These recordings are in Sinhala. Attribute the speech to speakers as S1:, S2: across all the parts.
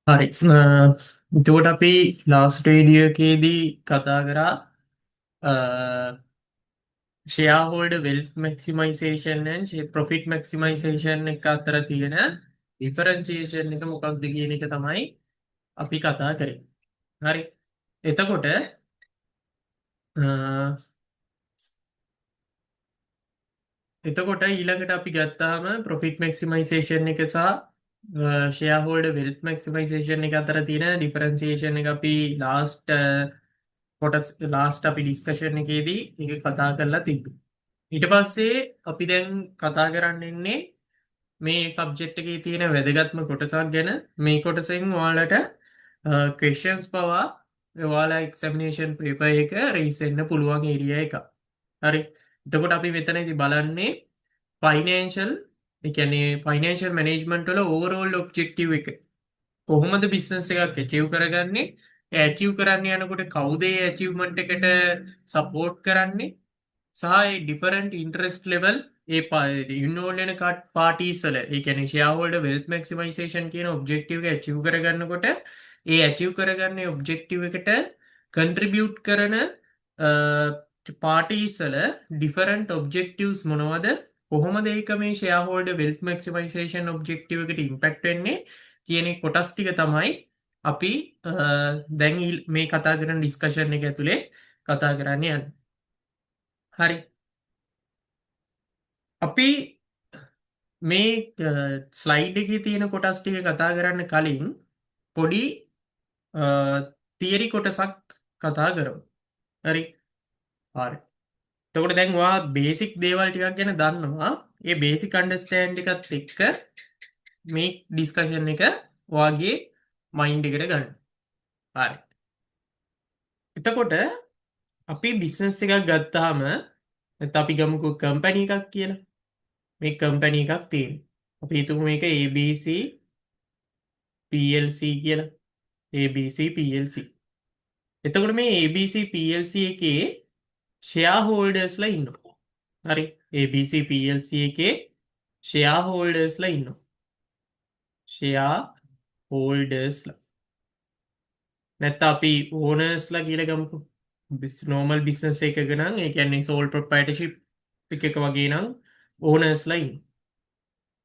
S1: හරි. එතකොට අපි ලාස්ට් වීඩියෝ එකේදී කතා කරා ෂෙයා හෝල්ඩර් වෙල්ත් මැක්සිමයිසේෂන් and ප්‍රොෆිට් මැක්සිමයිසේෂන් එක අතර තියෙන ඩිෆරන්සියේෂන් එක මොකක්ද කියන එක තමයි අපි කතා කරේ. හරි. එතකොට අ, එතකොට ඊළඟට අපි ගත්තාම ප්‍රොෆිට් මැක්සිමයිසේෂන් එක සහ ෂෙයා හෝල්ඩර් වෙල්ත් මැක්සිමයිසේෂන් එක අතර තියෙන ඩිෆරන්සියේෂන් එක අපි කොටස් ලාස්ට් අපි ඩිස්කෂන් එකේදී ඒක කතා කරලා තිබ්බේ. ඊට පස්සේ අපි දැන් කතා කරන්න ඉන්නේ මේ සබ්ජෙක්ට් එකේ තියෙන වැදගත්ම කොටසක් ගැන. මේ කොටසෙන් ඔයාලට ක්වෙස්චන්ස් පවා ඔයාලා එක්සැමිනේෂන් පේපර් එක රේස් වෙන්න පුළුවන් ඒරියා එක. හරි. එතකොට අපි මෙතනදී බලන්නේ ෆයිනෑන්ෂල් ඒ කියන්නේ ෆයිනෑන්ෂල් මැනේජ්මන්ට් වල ඕවරෝල් ඔබ්ජෙක්ටිව් එක. කොහොමද බිස්නස් එකක් ඇචීව් කරගන්නේ? ඒ ඇචීව් කරන්න යනකොට කවුද ඒ ඇචීව්මන්ට් එකට සපෝට් කරන්නේ? සහ ඒ ඩිෆරන්ට් ඉන්ටරෙස්ට් ලෙවල් ඒ ඉන්වෝල්ව් වෙන පාර්ටිස් වල ඒ කියන්නේ ෂෙයා හෝල්ඩර් වෙල්ත් මැක්සිමයිසේෂන් කියන ඔබ්ජෙක්ටිව් එක ඇචීව් කරගන්නකොට ඒ ඇචීව් කරගන්න ඔබ්ජෙක්ටිව් එකට කන්ට්‍රිබියුට් කරන පාර්ටිස් වල ඩිෆරන්ට් ඔබ්ජෙක්ටිව්ස් මොනවද? කොහොමද ඒක මේ ෂෙයා හෝල්ඩර් වෙල්ත් මැක්සිමයිසේෂන් ඔබ්ජෙක්ටිව් එකට ඉම්පැක්ට් වෙන්නේ කියන කොටස් ටික තමයි අපි දැන් මේ කතා කරන ඩිස්කෂන් එක ඇතුලේ කතා කරන්න යන්නේ. හරි. අපි මේ ස්ලයිඩ් එකේ තියෙන කොටස් ටික කතා කරන්න කලින් පොඩි තියරි කොටසක් කතා කරමු. හරි. හරි. එතකොට දැන් ඔයා බේසික් දේවල් ටිකක් ගැන දන්නවා. ඒ බේසික් අන්ඩර්ස්ටෑන්ඩ් එකත් එක්ක මේ ඩිස්කෂන් එක ඔයාගේ මයින්ඩ් එකට ගන්න. හරි. එතකොට අපි බිස්නස් එකක් ගත්තාම නැත්නම් අපි ගමුකෝ කම්පැනි එකක් කියලා. මේ කම්පැනි එකක් තියෙනවා. අපි හිතමු මේක ABC PLC කියලා. ABC PLC. එතකොට මේ ABC PLC එකේ ෂෙයා හෝල්ඩර්ස්ලා ඉන්නවා. හරි. ABC PLC එකේ ෂෙයා හෝල්ඩර්ස්ලා ඉන්නවා. ෂෙයා හෝල්ඩර්ස්ලා. නැත්නම් අපි ඕනර්ස්ලා කියලා ගමුකෝ. නෝමල් බිස්නස් එකක නම් ඒ කියන්නේ සෝල් ප්‍රොප්‍රයිටර්ෂිප් එකක වගේ නම් ඕනර්ස්ලා ඉන්නවා.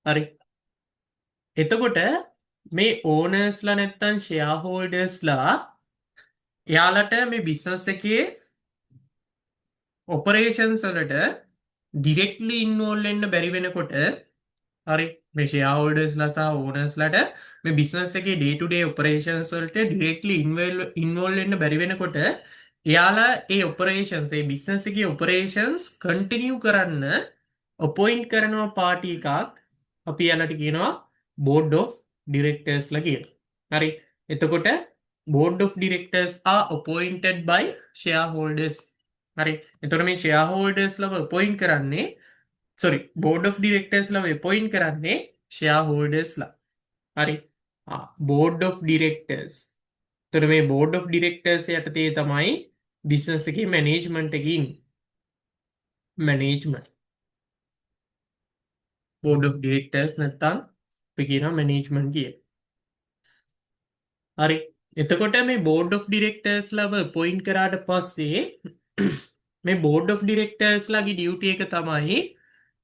S1: හරි. එතකොට මේ ඕනර්ස්ලා නැත්තම් ෂෙයා හෝල්ඩර්ස්ලා එයාලට මේ බිස්නස් එකේ ඔපරේෂන්ස් වලට ඩිරෙක්ට්ලි ඉන්වෝල්ව් වෙන්න බැරි වෙනකොට හරි මේ ෂෙයා හෝල්ඩර්ස්ලා සහ ඕනර්ස්ලාට මේ බිස්නස් එකේ ඩේ ටු ඩේ ඔපරේෂන්ස් වලට ඩිරෙක්ට්ලි ඉන්වෝල්ව් වෙන්න බැරි වෙනකොට එයාලා ඒ ඔපරේෂන්ස් ඒ බිස්නස් එකේ ඔපරේෂන්ස් කන්ටිනියු කරන්න අපොයින්ට් කරනවා පාර්ටි එකක් අපි යාලට කියනවා board of directorsලා කියලා. හරි. එතකොට board of directors are appointed by shareholders. හරි. එතකොට මේ shareholdersලව appoint කරන්නේ board of directorsලව appoint කරන්නේ shareholdersලා. හරි. board of directors. එතකොට මේ board of directors යටතේ තමයි business එකේ management එකේ ඉන්නේ. management board of directors නැත්තම් අපි කියනවා management කියලා. හරි. එතකොට මේ board of directors ලව appoint කරාට පස්සේ මේ board of directors ලගේ duty එක තමයි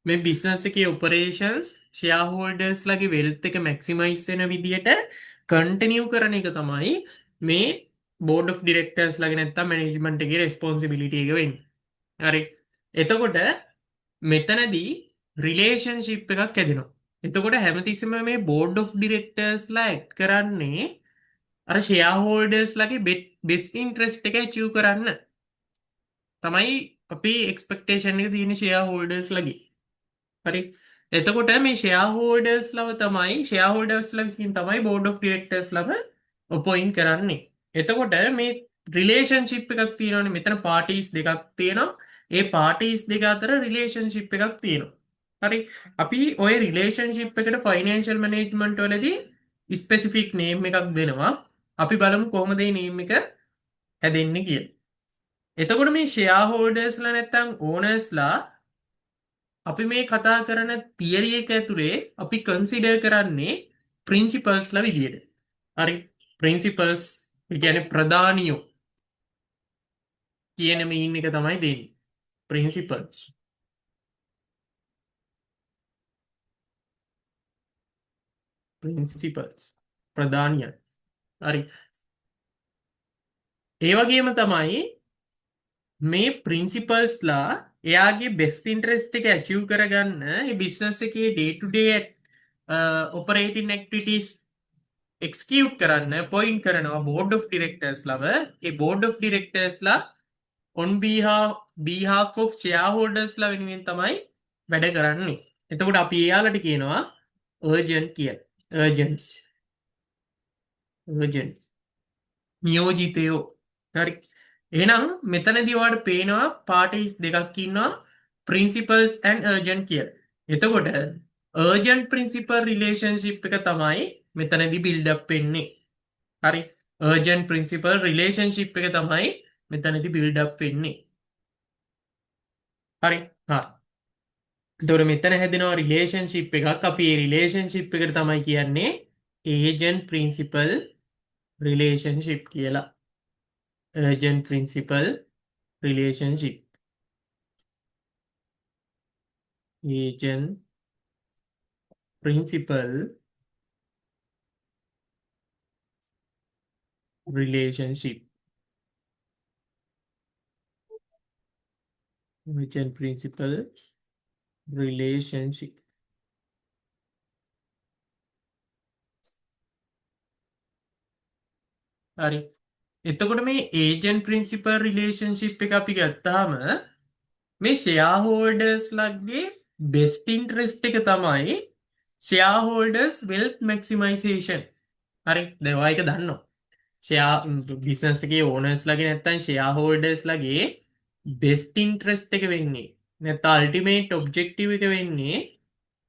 S1: මේ business එකේ operations shareholders ලගේ wealth එක maximize වෙන විදියට continue කරන එක තමයි මේ board of directors ලගේ නැත්තම් management එකේ responsibility එක වෙන්නේ. හරි. එතකොට මෙතනදී relationship එකක් හැදෙනවා. එතකොට හැමතිස්සෙම මේ board of directorsලා ඇඩ් කරන්නේ අර ෂෙයා හෝල්ඩර්ස්ලාගේ බෙස්ට් ඉන්ට්‍රෙස්ට් එක ඇචීව් කරන්න තමයි අපි එක්ස්පෙක්ටේෂන් එක තියෙන ෂෙයා හෝල්ඩර්ස්ලාගේ. හරි. එතකොට මේ ෂෙයා හෝල්ඩර්ස්ලව තමයි ෂෙයා හෝල්ඩර්ස්ලා විසින් තමයි බෝඩ් ඔෆ් ඩිරෙක්ටර්ස්ලව අපොයින්ට් කරන්නේ. එතකොට මේ රිලේෂන්ෂිප් එකක් තියෙනවානේ. මෙතන පාර්ටිස් දෙකක් තියෙනවා. ඒ පාර්ටිස් දෙක අතර රිලේෂන්ෂිප් එකක් තියෙනවා. හරි. අපි ওই රිලේෂන්ෂිප් එකට ෆයිනෑන්ෂල් මැනේජ්මන්ට් වලදී ස්පෙસિෆික් නේම් එකක් දෙනවා. අපි බලමු කොහොමද මේ නේම් එක හැදෙන්නේ කියලා. එතකොට මේ ෂෙයා හෝල්ඩර්ස්ලා නැත්තම් ඕනර්ස්ලා අපි මේ කතා කරන තියරි එක ඇතුලේ අපි කන්සිඩර් කරන්නේ ප්‍රින්සිපල්ස්ලා විදියට. හරි. ප්‍රින්සිපල්ස් කියන්නේ ප්‍රධානියෝ කියන මීන් එක තමයි දෙන්නේ. ප්‍රින්සිපල්ස්. ප්‍රින්සිපල්ස්. ප්‍රධානියන්. හරි. ඒ වගේම තමයි මේ ප්‍රින්සිපල්ස්ලා එයාගේ බෙස්ට් ඉන්ටරෙස්ට් එක ඇචීව් කරගන්න ඒ බිස්නස් එකේ day to day operating activities execute කරන්න පොයින්ට් කරනවා බෝඩ් ඔෆ් ඩිරෙක්ටර්ස් ලව. ඒ බෝඩ් ඔෆ් ඩිරෙක්ටර්ස්ලා on behalf of shareholdersලා වෙනුවෙන් තමයි වැඩ කරන්නේ. එතකොට අපි එයාලට කියනවා urgent කියලා. urgents. urgent. නියෝජිතයෝ. හරි. එහෙනම් මෙතනදී ඔයාලට පේනවා parties දෙකක් ඉන්නවා principals and urgent කියලා. එතකොට urgent principal relationship එක තමයි මෙතනදී build up වෙන්නේ. හරි. urgent principal relationship එක තමයි මෙතනදී build up වෙන්නේ. හරි. හා. එතකොට මෙතන හැදෙනවා relationship එකක්. අපි මේ relationship එකට තමයි කියන්නේ agent principal relationship කියලා. urgent principal relationship. agent principal relationship. agent principal relationship. හරි. එතකොට මේ agent principal relationship එක අපි ගත්තාම මේ shareholdersලාගේ best interest එක තමයි shareholders wealth maximization. හරි. දැන් ඔයා ඒක දන්නවා. බිස්නස් එකේ ඕනර්ස්ලාගේ නැත්තම් shareholdersලාගේ best interest එක වෙන්නේ නැත්නම් ultimate objective එක වෙන්නේ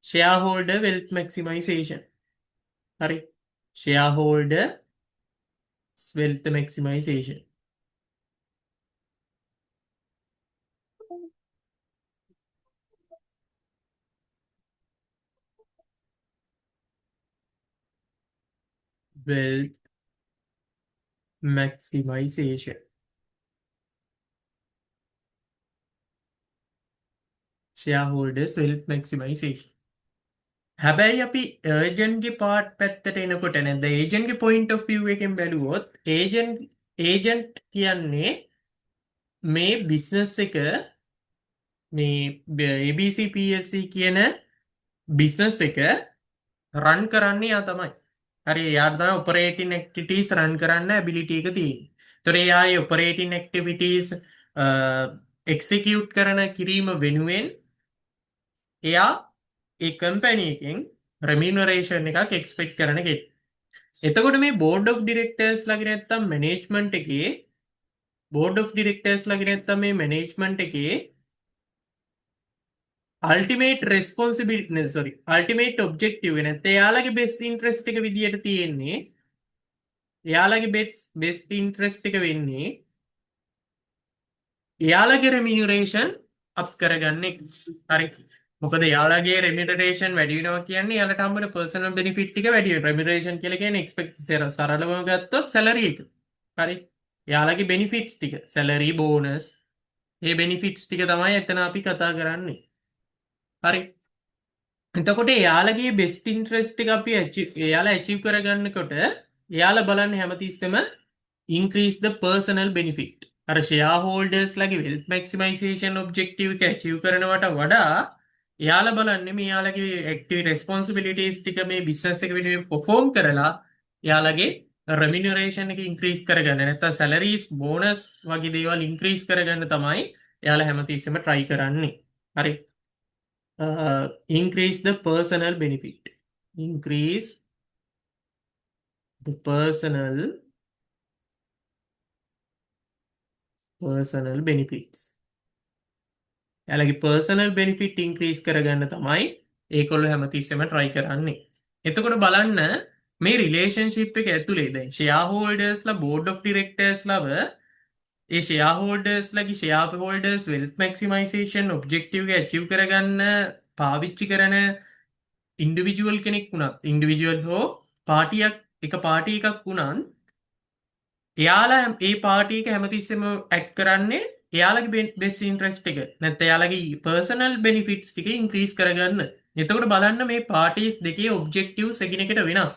S1: shareholder wealth maximization. හරි. shareholder wealth maximization. wealth maximization. shareholders wealth maximization. හැබැයි අපි ඒජන්ට්ගේ පාර්ට් පැත්තට එනකොට නැද්ද ඒජන්ට්ගේ පොයින්ට් ඔෆ් view එකෙන් බැලුවොත් ඒජන්ට් කියන්නේ මේ බිස්නස් එක මේ ABC PLC කියන බිස්නස් එක රන් කරන්නේ යා තමයි. හරි. එයාට තමයි ඔපරේටින් ඇක්ටිවිටීස් රන් කරන්න ඇබිලිටි එක තියෙන්නේ. ඒතොර එයා ඒ ඔපරේටින් ඇක්ටිවිටීස් එක්සිකියුට් කරන කිරීම වෙනුවෙන් එයා ඒ කම්පැනි එකෙන් රෙමිනරේෂන් එකක් එක්ස්පෙක්ට් කරන කෙනෙක්. එතකොට මේ බෝඩ් ඔෆ් ඩිරෙක්ටර්ස් ලාගේ නැත්තම් මැනේජ්මන්ට් එකේ බෝඩ් ඔෆ් ඩිරෙක්ටර්ස් ලාගේ නැත්තම් මේ මැනේජ්මන්ට් එකේ අල්ටිමේට් ඔබ්ජෙක්ටිව් එක නැත්නම් එයාලගේ බෙස්ට් ඉන්ටරෙස්ට් එක විදියට තියෙන්නේ එයාලගේ බෙස්ට් ඉන්ටරෙස්ට් එක වෙන්නේ එයාලගේ රෙමිනරේෂන් අප් කරගන්න එක. හරි. මොකද එයාලගේ රෙමිනරේෂන් වැඩි වෙනවා කියන්නේ එයාලට හම්බෙන පර්සනල් බෙනිෆිට් ටික වැඩි වෙනවා. රෙමිනරේෂන් කියලා කියන්නේ එක්ස්පෙක්ට් සරලවම ගත්තොත් සැලරි එක. හරි. එයාලගේ බෙනිෆිට්ස් ටික සැලරි බෝනස් මේ බෙනිෆිට්ස් ටික තමයි එතන අපි කතා කරන්නේ. හරි. එතකොට එයාලගේ බෙස්ට් ඉන්ටරෙස්ට් එක අපි එයාලා ඇචීව් කරගන්නකොට එයාලා බලන්නේ හැමතිස්සෙම increase the personal benefit. අර shareholders ලගේ wealth maximization objective එක achieve කරනවට වඩා එයාලා බලන්නේ මෙයාලගේ active responsibilities ටික මේ business එක වෙනුවෙන් perform කරලා එයාලගේ remuneration එක increase කරගන්න නැත්නම් salaries bonus වගේ දේවල් increase කරගන්න තමයි එයාලා හැමතිස්සෙම try කරන්නේ. හරි. increase the personal benefit. increase the personal benefits. එයාලගේ personal benefit increase කරගන්න තමයි ඒගොල්ලෝ හැමතිස්සෙම try කරන්නේ. එතකොට බලන්න මේ relationship එක ඇතුලේ දැන් shareholders ලා board of directors ලව ඒ ෂෙයා හෝල්ඩර්ස්ලගේ shareholders wealth maximisation objective එක ඇචිව් කරගන්න පාවිච්චි කරන ඉන්ඩිවිජුවල් කෙනෙක් වුණත් ඉන්ඩිවිජුවල් හෝ පාටියක් එක පාටි එකක් වුණත් එයාලා ඒ පාටියක හැමතිස්සෙම ඇඩ් කරන්නේ එයාලගේ බෙස්ට් ඉන්ට්‍රස්ට් එක නැත්නම් එයාලගේ පර්සනල් බෙනිෆිට්ස් ටික ඉන්ක්‍රීස් කරගන්න. එතකොට බලන්න මේ පාටිස් දෙකේ ඔබ්ජෙක්ටිව්ස් එකිනෙකට වෙනස්.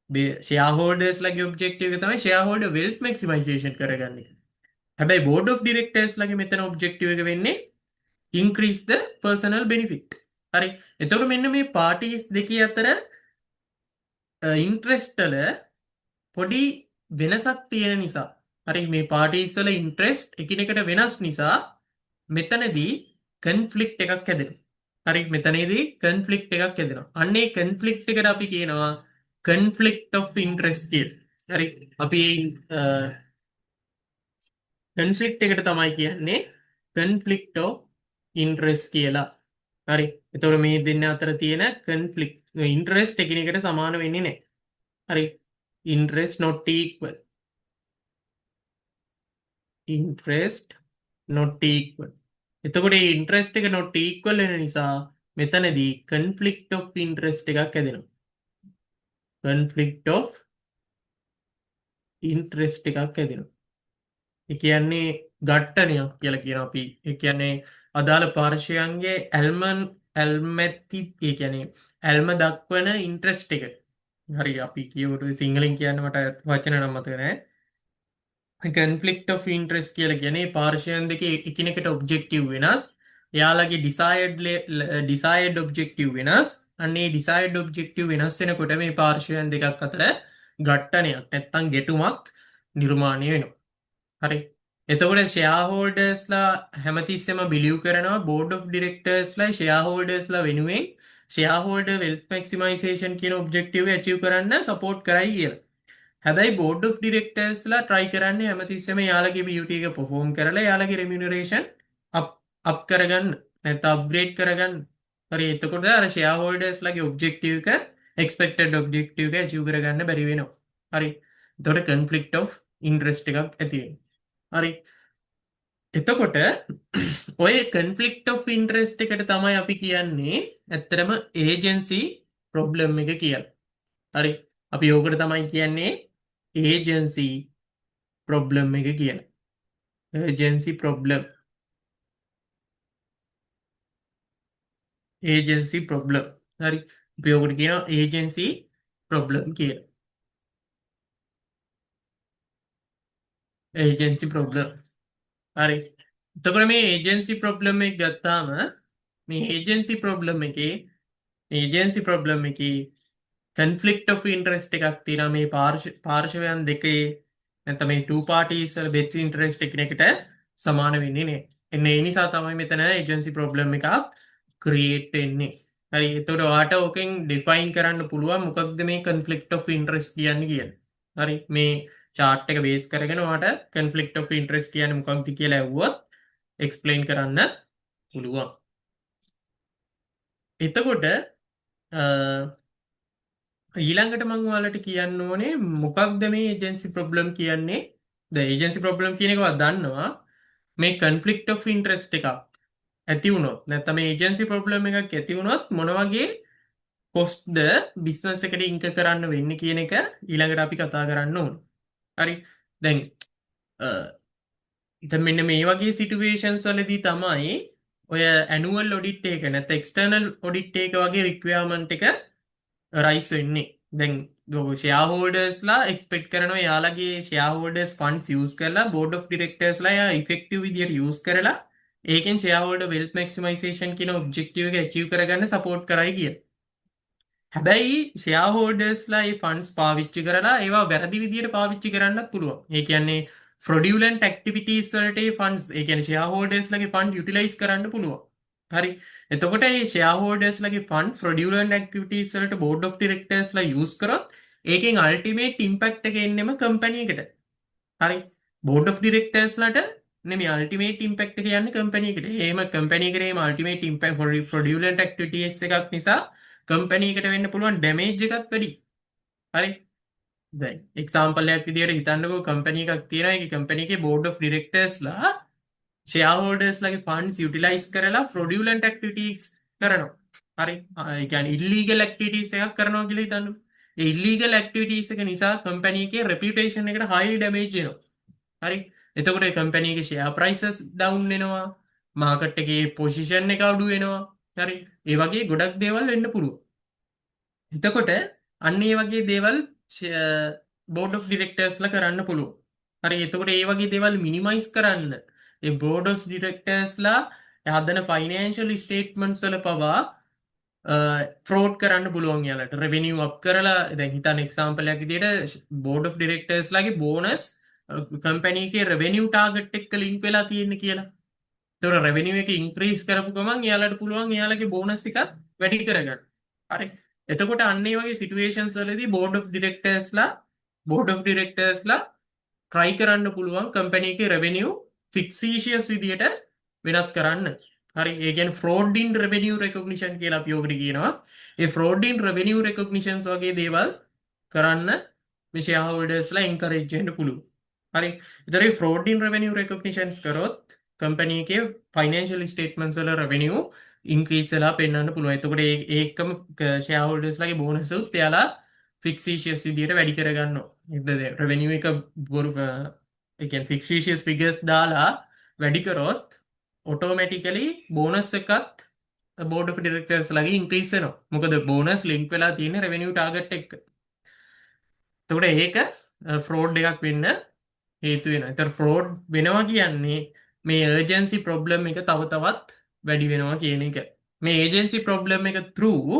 S1: ෂෙයා හෝල්ඩර්ස්ලගේ ඔබ්ජෙක්ටිව් එක තමයි ෂෙයා හෝල්ඩර් වෙල්ත් මැක්සිමයිසේෂන් කරගන්න එක. හැබැයි බෝඩ් ඔෆ් ඩිරෙක්ටර්ස්ලගේ මෙතන ඔබ්ජෙක්ටිව් එක වෙන්නේ increase the personal benefit. හරි. එතකොට මෙන්න මේ පාටිස් දෙකේ අතර ඉන්ට්‍රස්ට් වල පොඩි වෙනසක් තියෙන නිසා හරි මේ පාටිස් වල ඉන්ට්‍රස්ට් එකිනෙකට වෙනස් නිසා මෙතනදී කන්ෆ්ලික්ට් එකක් හැදෙනවා. හරි මෙතනදී කන්ෆ්ලික්ට් එකක් හැදෙනවා. අන්න ඒ කන්ෆ්ලික්ට් එකට අපි කියනවා conflict of interest කියලා. හරි අපි කන්ෆ්ලික්ට් එකට තමයි කියන්නේ conflict of interest කියලා. හරි එතකොට මේ දෙන්න අතර තියෙන conflict interest එකිනෙකට සමාන වෙන්නේ නැහැ. හරි interest not equal. interest not equal. එතකොට මේ interest එක not equal වෙන නිසා මෙතනදී conflict of interest එකක් හැදෙනවා. conflict of interest එකක් හැදෙනවා. ඒ කියන්නේ ඝට්ටනයක් කියලා කියනවා අපි. ඒ කියන්නේ අදාළ පාර්ශවයන්ගේ ඇල්මැති ඒ කියන්නේ ඇල්ම දක්වන ඉන්ට්‍රස්ට් එක. හරි අපි කියවට සිංහලෙන් කියන්න මට වචන නම් මතක නැහැ. conflict of interest කියලා කියන්නේ පාර්ශවයන් දෙකේ එකිනෙකට ඔබ්ජෙක්ටිව් වෙනස්. එයාලගේ desired objective වෙනස්. අන්න ඒ desired objective වෙනස් වෙනකොට මේ පාර්ශවයන් දෙකක් අතර ඝට්ටනයක් නැත්තම් ගැටුමක් නිර්මාණය වෙනවා. හරි එතකොට ෂෙයා හෝල්ඩර්ස්ලා හැමතිස්සෙම බිලිව් කරනවා බෝඩ් ඔෆ් ඩිරෙක්ටර්ස්ලා ෂෙයා හෝල්ඩර්ස්ලා වෙනුවෙන් ෂෙයා හෝල්ඩර් වෙල්ත් මැක්සිමයිසේෂන් කියන ඔබ්ජෙක්ටිව් එක ඇචීව් කරන්න සපෝට් කරයි කියලා. හැබැයි බෝඩ් ඔෆ් ඩිරෙක්ටර්ස්ලා try කරන්නේ හැමතිස්සෙම යාලගේ ඩියුටි එක perform කරලා යාලගේ remuneration up කරගන්න නැත්නම් අප්ග්‍රේඩ් කරගන්න. හරි එතකොට අර ෂෙයා හෝල්ඩර්ස්ලාගේ ඔබ්ජෙක්ටිව් එක expected objective එක achieve කරගන්න බැරි වෙනවා. හරි එතකොට conflict of interest එකක් ඇති වෙනවා. හරි එතකොට ඔය conflict of interest එකට තමයි අපි කියන්නේ ඇත්තටම agency problem එක කියලා. හරි අපි ඕකට තමයි කියන්නේ agency problem එක කියලා. agency problem හරි අපි ඕකට කියනවා agency problem කියලා. agency problem හරි එතකොට මේ agency problem එක ගත්තාම මේ agency problem එකේ conflict of interest එකක් තියෙනවා මේ පාර්ශවයන් දෙකේ නැත්නම් මේ two parties වල best interest එකිනෙකට සමාන වෙන්නේ නැහැ. එන්න ඒ නිසා තමයි මෙතන agency problem එකක් create වෙන්නේ. හරි එතකොට ඔයාට ඕකෙන් define කරන්න පුළුවන් මොකක්ද මේ conflict of interest කියන්නේ කියලා. හරි මේ chart එක base කරගෙන ඔයාට conflict of interest කියන්නේ මොකක්ද කියලා ඇහුවොත් explain කරන්න පුළුවන්. එතකොට ඊළඟට මම ඔයාලට කියන්න ඕනේ මොකක්ද මේ agency problem කියන්නේ? the agency problem කියන එකවත් දන්නවා. මේ conflict of interest එකක් ඇති වුණොත් නැත්නම් මේ agency problem එකක් ඇති වුණොත් මොන වගේ cost ද business එකට incur කරන්න වෙන්නේ කියන එක ඊළඟට අපි කතා කරන්න ඕනේ. හරි දැන් මෙන්න මේ වගේ සිටුවේෂන්ස් වලදී තමයි ඔය annual audit එක නැත්නම් external audit එක වගේ requirement එක රයිස් වෙන්නේ. දැන් ෂෙයා හෝල්ඩර්ස්ලා එක්ස්පෙක්ට් කරනවා යාලගේ ෂෙයා හෝල්ඩර්ස් ෆන්ඩ්ස් යූස් කරලා බෝඩ් ඔෆ් ඩිරෙක්ටර්ස්ලා යා ඉෆෙක්ටිව් විදියට යූස් කරලා ඒකෙන් ෂෙයා හෝල්ඩර් වෙල්ත් මැක්සිමයිසේෂන් කියන ඔබ්ජෙක්ටිව් එක ඇචීව් කරගන්න සපෝට් කරයි කිය. හැබැයි ෂෙයා හෝල්ඩර්ස්ලා මේ ෆන්ඩ්ස් පාවිච්චි කරලා ඒවා වැරදි විදියට පාවිච්චි කරන්නත් පුළුවන්. ඒ කියන්නේ fraudulent activities වලට ඒ ෆන්ඩ්ස් ඒ කියන්නේ ෂෙයා හෝල්ඩර්ස්ලාගේ ෆන්ඩ් යුටිලයිස් කරන්න පුළුවන්. හරි එතකොට මේ ෂෙයා හෝල්ඩර්ස්ලාගේ ෆන්ඩ් fraudulent activities වලට board of directorsලා use කරොත් ඒකෙන් ultimate impact එක එන්නෙම company එකට. හරි board of directorsලාට නෙමෙයි ultimate impact එක යන්නේ company එකට. එහෙම company එකට එහෙම ultimate impact fraudulent activities එකක් නිසා company එකට වෙන්න පුළුවන් damage එකත් වැඩි. හරි දැන් එක්සාම්පල් එකක් විදිහට හිතන්නකෝ කම්පැනි එකක් තියෙනවා. ඒකේ කම්පැනි එකේ බෝඩ් ඔෆ් ඩිරෙක්ටර්ස්ලා ෂෙයා හෝල්ඩර්ස්ලාගේ ෆන්ඩ්ස් යුටිලයිස් කරලා ෆ්‍රොඩියුලන්ට් ඇක්ටිවිටීස් කරනවා. හරි. ඒ කියන්නේ ඉල්ලීගල් ඇක්ටිවිටීස් එකක් කරනවා කියලා හිතන්නකෝ. ඒ ඉල්ලීගල් ඇක්ටිවිටීස් එක නිසා කම්පැනි එකේ රෙපියුටේෂන් එකට හයි ඩැමේජ් වෙනවා. හරි. එතකොට ඒ කම්පැනි එකේ ෂෙයා ප්‍රයිසස් ඩවුන් වෙනවා. මාකට් එකේ පොසිෂන් එක අඩු වෙනවා. හරි. ඒ වගේ ගොඩක් දේවල් වෙන්න පුළුවන්. එතකොට අන්න ඒ වගේ දේවල් බෝඩ් ඔෆ් ඩිරෙක්ටර්ස්ලා කරන්න පුළුවන්. හරි. එතකොට ඒ වගේ දේවල් මිනිමයිස් කරන්න ඒ බෝඩ් ඔෆ් ඩිරෙක්ටර්ස්ලා හදන ෆයිනෑන්ෂල් ස්ටේට්මන්ට්ස් වල පවා ෆ්‍රෝඩ් කරන්න පුළුවන් යාලට. රෙවෙනියු අප් කරලා දැන් හිතන්න එක්සාම්පල් එකක් විදිහට බෝඩ් ඔෆ් ඩිරෙක්ටර්ස්ලාගේ බෝනස් කම්පැනි එකේ රෙවෙනියු ටාගට් එක්ක ලින්ක් වෙලා තියෙන්නේ කියලා. ඒතොර රෙවෙනියු එක ඉන්ක්‍රීස් කරපු ගමන් එයාලට පුළුවන් එයාලගේ බෝනස් එකත් වැඩි කරගන්න. හරි. එතකොට අන්න ඒ වගේ සිටුේෂන්ස් වලදී බෝඩ් ඔෆ් ඩිරෙක්ටර්ස්ලා try කරන්න පුළුවන් කම්පැනි එකේ රෙවෙනියු ෆික්සීෂියස් විදියට වෙනස් කරන්න. හරි. ඒ කියන්නේ fraud in revenue recognition කියලා අපි ඔකට කියනවා. ඒ fraud in revenue recognitions වගේ දේවල් කරන්න මේ shareholdersලා encourage වෙන්න පුළුවන්. හරි. ඒතර මේ fraud in revenue recognitions කරොත් කම්පැනි එකේ ෆයිනෑන්ෂල් ස්ටේට්මන්ට්ස් වල රෙවෙනියු ඉන්ක්‍රීස් වෙලා පෙන්වන්න පුළුවන්. එතකොට ඒකම shareholdersලාගේ බෝනස් උත් එයාලා ෆික්සීෂියස් විදියට වැඩි කරගන්නවා. රෙවෙනියු එක බොරු ඒ කියන්නේ ෆික්සීෂියස් ෆිගර්ස් දාලා වැඩි කරොත් ඔටෝමැටිකලි බෝනස් එකත් බෝඩ් ඔෆ් ඩිරෙක්ටර්ස්ලාගේ ඉන්ක්‍රීස් වෙනවා. මොකද බෝනස් ලින්ක් වෙලා තියෙන්නේ රෙවෙනියු ටාගට් එක්ක. එතකොට ඒක ෆ්‍රෝඩ් එකක් වෙන්න හේතු වෙනවා. ඒතර ෆ්‍රෝඩ් වෙනවා කියන්නේ මේ එර්ජන්සි ප්‍රොබ්ලම් එක තව තවත් වැඩි වෙනවා කියන එක. මේ ඒජන්සි ප්‍රොබ්ලම් එක through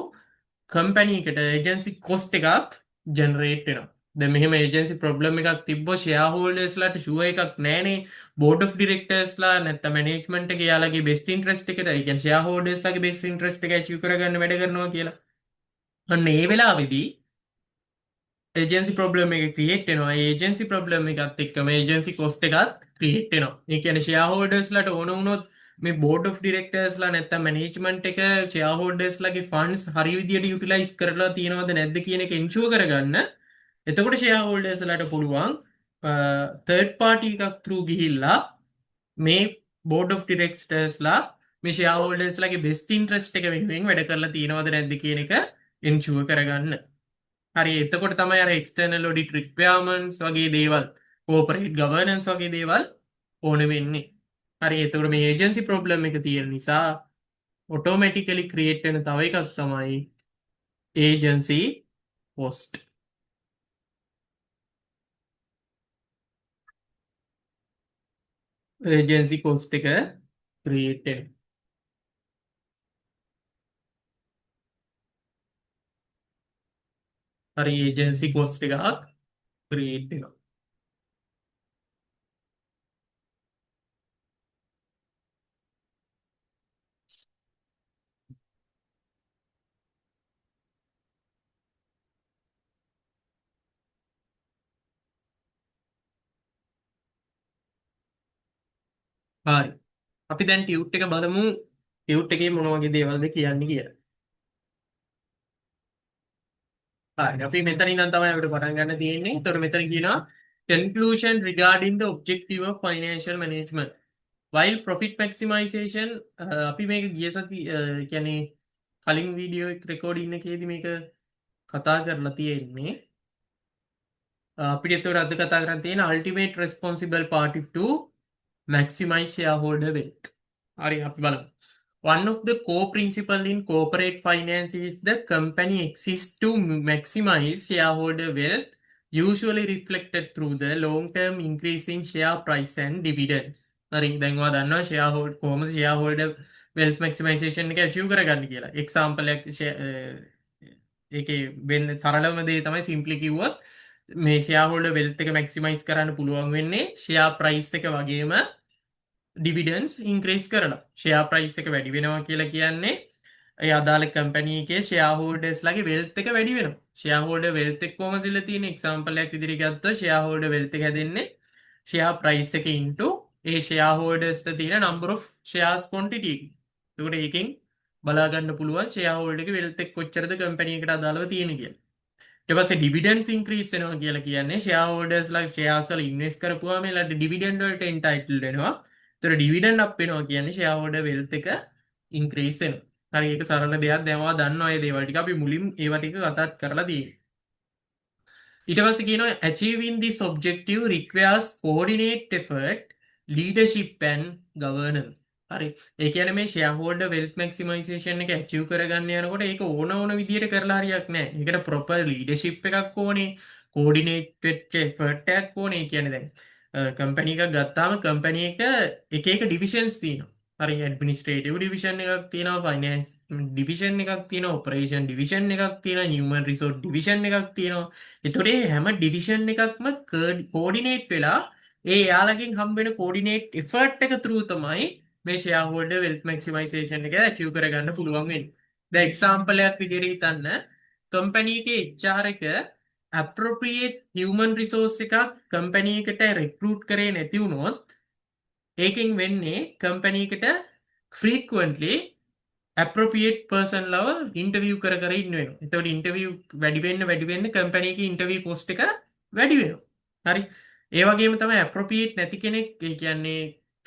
S1: කම්පැනි එකට ඒජන්සි කොස්ට් එකක් ජෙනරේට් වෙනවා. දැන් මෙහෙම ඒජන්සි ප්‍රොබ්ලම් එකක් තිබ්බොත් ෂෙයා හෝල්ඩර්ස්ලාට ෂුවර් එකක් නැහනේ බෝඩ් ඔෆ් ඩිරෙක්ටර්ස්ලා නැත්නම් මැනේජ්මන්ට් එකේ යාළගේ බෙස්ට් ඉන්ට්‍රස්ට් එකට ඒ කියන්නේ ෂෙයා හෝල්ඩර්ස්ලාගේ බෙස්ට් ඉන්ට්‍රස්ට් එක ඇචීව් කරගන්න වැඩ කරනවා කියලා. අන්න ඒ වෙලාවේදී ඒජන්සි ප්‍රොබ්ලම් එක ක්‍රියේට් වෙනවා. ඒ ඒජන්සි ප්‍රොබ්ලම් එකත් එක්කම ඒජන්සි කොස්ට් එකත් ක්‍රියේට් වෙනවා. ඒ කියන්නේ ෂෙයා හෝල්ඩර්ස්ලාට ඕන වුණොත් මේ බෝඩ් ඔෆ් ඩිරෙක්ටර්ස්ලා නැත්නම් මැනේජ්මන්ට් එක ෂෙයා හෝල්ඩර්ස්ලාගේ ෆන්ඩ්ස් හරි විදියට යුටිලයිස් කරලා තියෙනවද නැද්ද කියන එක එන්ෂුවර් කරගන්න. එතකොට ෂෙයා හෝල්ඩර්ස්ලාට පුළුවන් තර්ඩ් පාර්ටි එකක් through ගිහිල්ලා මේ බෝඩ් ඔෆ් ඩිරෙක්ටර්ස්ලා මේ ෂෙයා හෝල්ඩර්ස්ලාගේ බෙස්ට් ඉන්ට්‍රස්ට් එක වෙනුවෙන් වැඩ කරලා තියෙනවද නැද්ද කියන එක එන්ෂුවර් කරගන්න. හරි. එතකොට තමයි අර එක්ස්ටර්නල් ඔඩිට් රික්වයර්මන්ට්ස් වගේ දේවල් කෝපරේට් ගවර්නන්ස් වගේ දේවල් ඕන වෙන්නේ. හරි. එතකොට මේ ඒජන්සි ප්‍රොබ්ලම් එක තියෙන නිසා ඔටෝමැටිකලි ක්‍රියේට් වෙන තව එකක් තමයි ඒජන්සි කොස්ට්. ඒජන්සි කොස්ට් එක ක්‍රියේට් වෙන. හරි. ඒජන්සි කොස්ට් එකක් ක්‍රියේට් වෙනවා. හරි. අපි දැන් ටියුට් එක බලමු. ටියුට් එකේ මොන වගේ දේවල්ද කියන්නේ කියලා. හරි. අපි මෙතන ඉඳන් තමයි අපිට පටන් ගන්න තියෙන්නේ. ඒතකොට මෙතන කියනවා conclusion regarding the objective of financial management. While profit maximization අපි මේක ගිය සති කියන්නේ කලින් වීඩියෝ එක රෙකෝඩින් එකේදී මේක කතා කරලා තියෙන්නේ. අපිට ඒතකොට අද කතා කරන්න තියෙන ultimate responsible party to maximize shareholder wealth. හරි අපි බලමු. One of the core principles in corporate finance is the company exists to maximize shareholder wealth, usually reflected through the long-term increase in share price and dividends. හරි දැන් ඔයා දන්නවා shareholder කොහොමද shareholder wealth maximization එක achieve කරගන්නේ කියලා. example එකක් ඒකේ වෙන සරලම දේ තමයි simply කිව්වොත් මේ shareholder wealth එක maximize කරන්න පුළුවන් වෙන්නේ share price එක වගේම ඩිවිඩන්ස් ඉන්ක්‍රීස් කරලා. ෂෙයා ප්‍රයිස් එක වැඩි වෙනවා කියලා කියන්නේ ඒ අදාළ කම්පැනි එකේ ෂෙයා හෝල්ඩර්ස්ලාගේ වෙල්ත් එක වැඩි වෙනවා. ෂෙයා හෝල්ඩර් වෙල්ත් එක කොහමද දීලා තියෙන්නේ? එක්සැම්පල් එකක් විදිහට ගත්තොත් ෂෙයා හෝල්ඩර් වෙල්ත් එක හැදෙන්නේ ෂෙයා ප්‍රයිස් එක ඉන්ටු ඒ ෂෙයා හෝල්ඩර්ස්ට තියෙන number of shares quantity එක. ඒකට ඒකෙන් බලා ගන්න පුළුවන් ෂෙයා හෝල්ඩර් එකේ වෙල්ත් එක කොච්චරද කම්පැනි එකට අදාළව තියෙන්නේ කියලා. ඊට පස්සේ ඩිවිඩන්ඩ්ස් ඉන්ක්‍රීස් වෙනවා කියලා කියන්නේ ෂෙයා හෝල්ඩර්ස්ලා ෂෙයාර්ස් වල ඉන්වෙස්ට් කරපුවාම එයාලට ඩිවිඩන්ඩ් වලට එන්ටයිටල්ඩ් වෙනවා. ඒතර ඩිවිඩන්ඩ් අප් වෙනවා කියන්නේ ෂෙයා හෝල්ඩර් වෙල්ත් එක ඉන්ක්‍රීස් වෙනවා. හරි ඒක සරල දෙයක්. දැන් ඔයා දන්නවා මේ දේවල් ටික අපි මුලින් ඒවා ටික කතාත් කරලා තියෙනවා. ඊට පස්සේ කියනවා achieving this objective requires coordinate effort, leadership and governance. හරි ඒ කියන්නේ මේ shareholder wealth maximization එක achieve කරගන්න යනකොට ඒක ඕන විදියට කරලා හරියක් නැහැ. ඒකට proper leadership එකක් ඕනේ, coordinate වෙච්ච effort එකක් ඕනේ. ඒ කියන්නේ දැන් කම්පැනි එකක් ගත්තාම කම්පැනි එක එක divisions තියෙනවා. හරි ඇඩ්මිනිස්ට්‍රේටිව් ඩිවිෂන් එකක් තියෙනවා, ෆයිනෑන්ස් ඩිවිෂන් එකක් තියෙනවා, ඔපරේෂන් ඩිවිෂන් එකක් තියෙනවා, හියුමන් රිසෝර්ස් ඩිවිෂන් එකක් තියෙනවා. එතකොට මේ හැම ඩිවිෂන් එකක්ම කෝඩිනේට් වෙලා ඒ යාළගෙන් හම්බ වෙන කෝඩිනේට් එෆර්ට් එක through තමයි මේ ෂෙයා හෝල්ඩර් වෙල්ත් මැක්සිමයිසේෂන් එක අචීව් කරගන්න පුළුවන් වෙන්නේ. දැන් එක්සැම්පල් එකක් විදිහට හිතන්න කම්පැනි එකේ HR එක appropriate human resource එකක් කම්පැනි එකට recruit කරේ නැති වුණොත් ඒකෙන් වෙන්නේ කම්පැනි එකට frequently appropriate person ලව ඉන්ටර්විව් කර ඉන්න වෙනවා. එතකොට ඉන්ටර්විව් වැඩි වෙන්න කම්පැනි එකේ ඉන්ටර්විව් පොස්ට් එක වැඩි වෙනවා. හරි. ඒ වගේම තමයි appropriate නැති කෙනෙක් ඒ කියන්නේ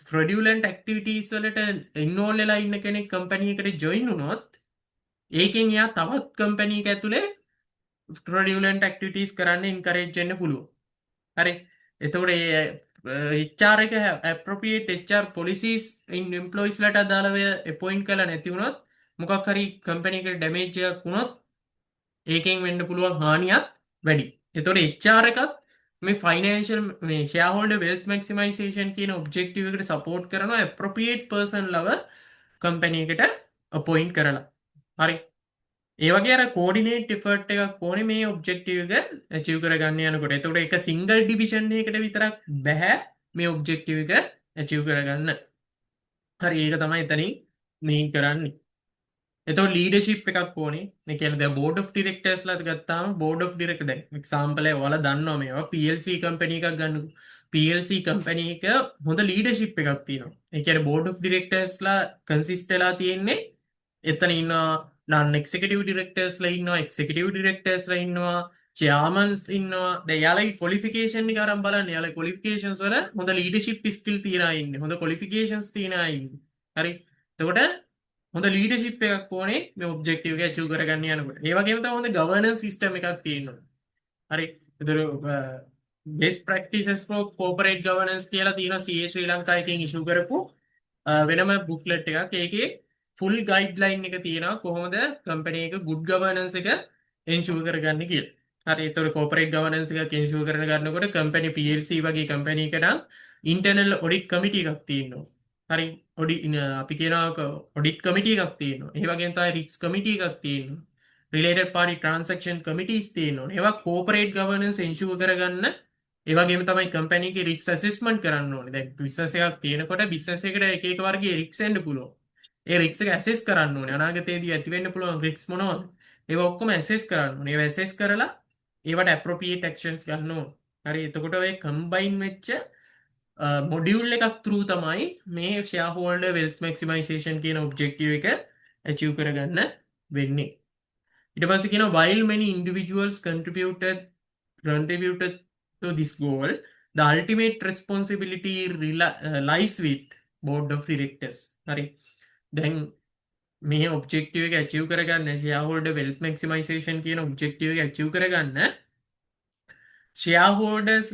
S1: fraudulent activities වලට ඉන්වෝල්ව් වෙලා ඉන්න කෙනෙක් කම්පැනි එකට join වුණොත් ඒකෙන් එයා තවත් කම්පැනි එක ඇතුලේ fraudulent activities කරන්න encourage වෙන්න පුළුවන්. හරි. එතකොට HR එක appropriate HR policies in employees ලට අදාළව appoint කරලා නැති වුණොත් මොකක් හරි කම්පැනි එකට ඩැමේජ් එකක් වුණොත් ඒකෙන් වෙන්න පුළුවන් හානියත් වැඩි. එතකොට HR එකත් මේ ෆයිනෑන්ෂල් මේ shareholder wealth maximization කියන objective එකට support කරනවා appropriate person ලව කම්පැනි එකට appoint කරලා. හරි. ඒ වගේ අර coordinate effort එකක් ඕනේ මේ objective එක achieve කරගන්න යනකොට. එතකොට එක single division එකකට විතරක් බෑ මේ objective එක achieve කරගන්න. හරි ඒක තමයි එතනින් මේ කරන්නේ. එතකොට leadership එකක් ඕනේ. ඒ කියන්නේ දැන් board of directors ලාත් ගත්තාම board of directors දැන් example එක ඔයාලා දන්නවා මේවා PLC company එකක් ගන්නකො. PLC company එක හොඳ leadership එකක් තියෙනවා. ඒ කියන්නේ board of directors ලා consist වෙලා තියෙන්නේ එතන ඉන්නවා non executive directors ලා ඉන්නවා, executive directors ලා ඉන්නවා, chairmans ඉන්නවා. දැන් යාළගේ qualification එක අරන් බලන්න. යාළගේ qualifications වල හොඳ leadership skill තියන අය ඉන්නේ. හොඳ qualifications තියන අය ඉන්නේ. හරි. එතකොට හොඳ ලීඩර්ෂිප් එකක් ඕනේ මේ ඔබ්ජෙක්ටිව් එක අචීව් කරගන්න යනකොට. ඒ වගේම තමයි හොඳ ගවර්නන්ස් සිස්ටම් එකක් තියෙනවා. හරි. ඒතර best practices for corporate governance කියලා තියෙනවා CA ශ්‍රී ලංකා එකෙන් ඉෂුව කරපු වෙනම බුක්ලට් එකක්. ඒකේ full guideline එක තියෙනවා කොහොමද කම්පැනි එක good governance එක එන්ෂුවර් කරගන්නේ කියලා. හරි. ඒතර corporate governance එකක් එන්ෂුවර් කරන ගන්නකොට කම්පැනි PLC වගේ කම්පැනි එකකට internal audit committee එකක් තියෙනවා. හරි. අපි කියනවා ඔඩිට් කමිටි එකක් තියෙනවා. ඒ වගේම තමයි රිස්ක් කමිටි එකක් තියෙනවා. රිලේටඩ් පාර්ටි ට්‍රාන්සැක්ෂන් කමිටිස් තියෙනවා. ඒවා කෝපරේට් ගවර්නන්ස් එන්ෂුවර් කරගන්න. ඒ වගේම තමයි කම්පැනි එකේ රිස්ක් ඇසෙස්මන්ට් කරන්න ඕනේ. දැන් බිස්නස් එකක් තියෙනකොට බිස්නස් එකට එක එක වර්ගයේ රිස්ක් එන්න පුළුවන්. ඒ රිස්ක් එක ඇසෙස් කරන්න ඕනේ. අනාගතයේදී ඇති වෙන්න පුළුවන් රිස්ක් මොනවද? ඒවා ඔක්කොම ඇසෙස් කරන්න ඕනේ. ඒවා ඇසෙස් කරලා ඒවට appropriate actions ගන්න ඕනේ. හරි. එතකොට ඔය කම්බයින් වෙච්ච මොඩියුල් එකක් through තමයි මේ shareholder wealth maximization කියන objective එක achieve කරගන්න වෙන්නේ. ඊට පස්සේ කියනවා while many individuals contributed to this goal, the ultimate responsibility lies with board of directors. හරි. දැන් මේ objective එක achieve කරගන්න shareholder wealth maximization කියන objective එක achieve කරගන්න shareholders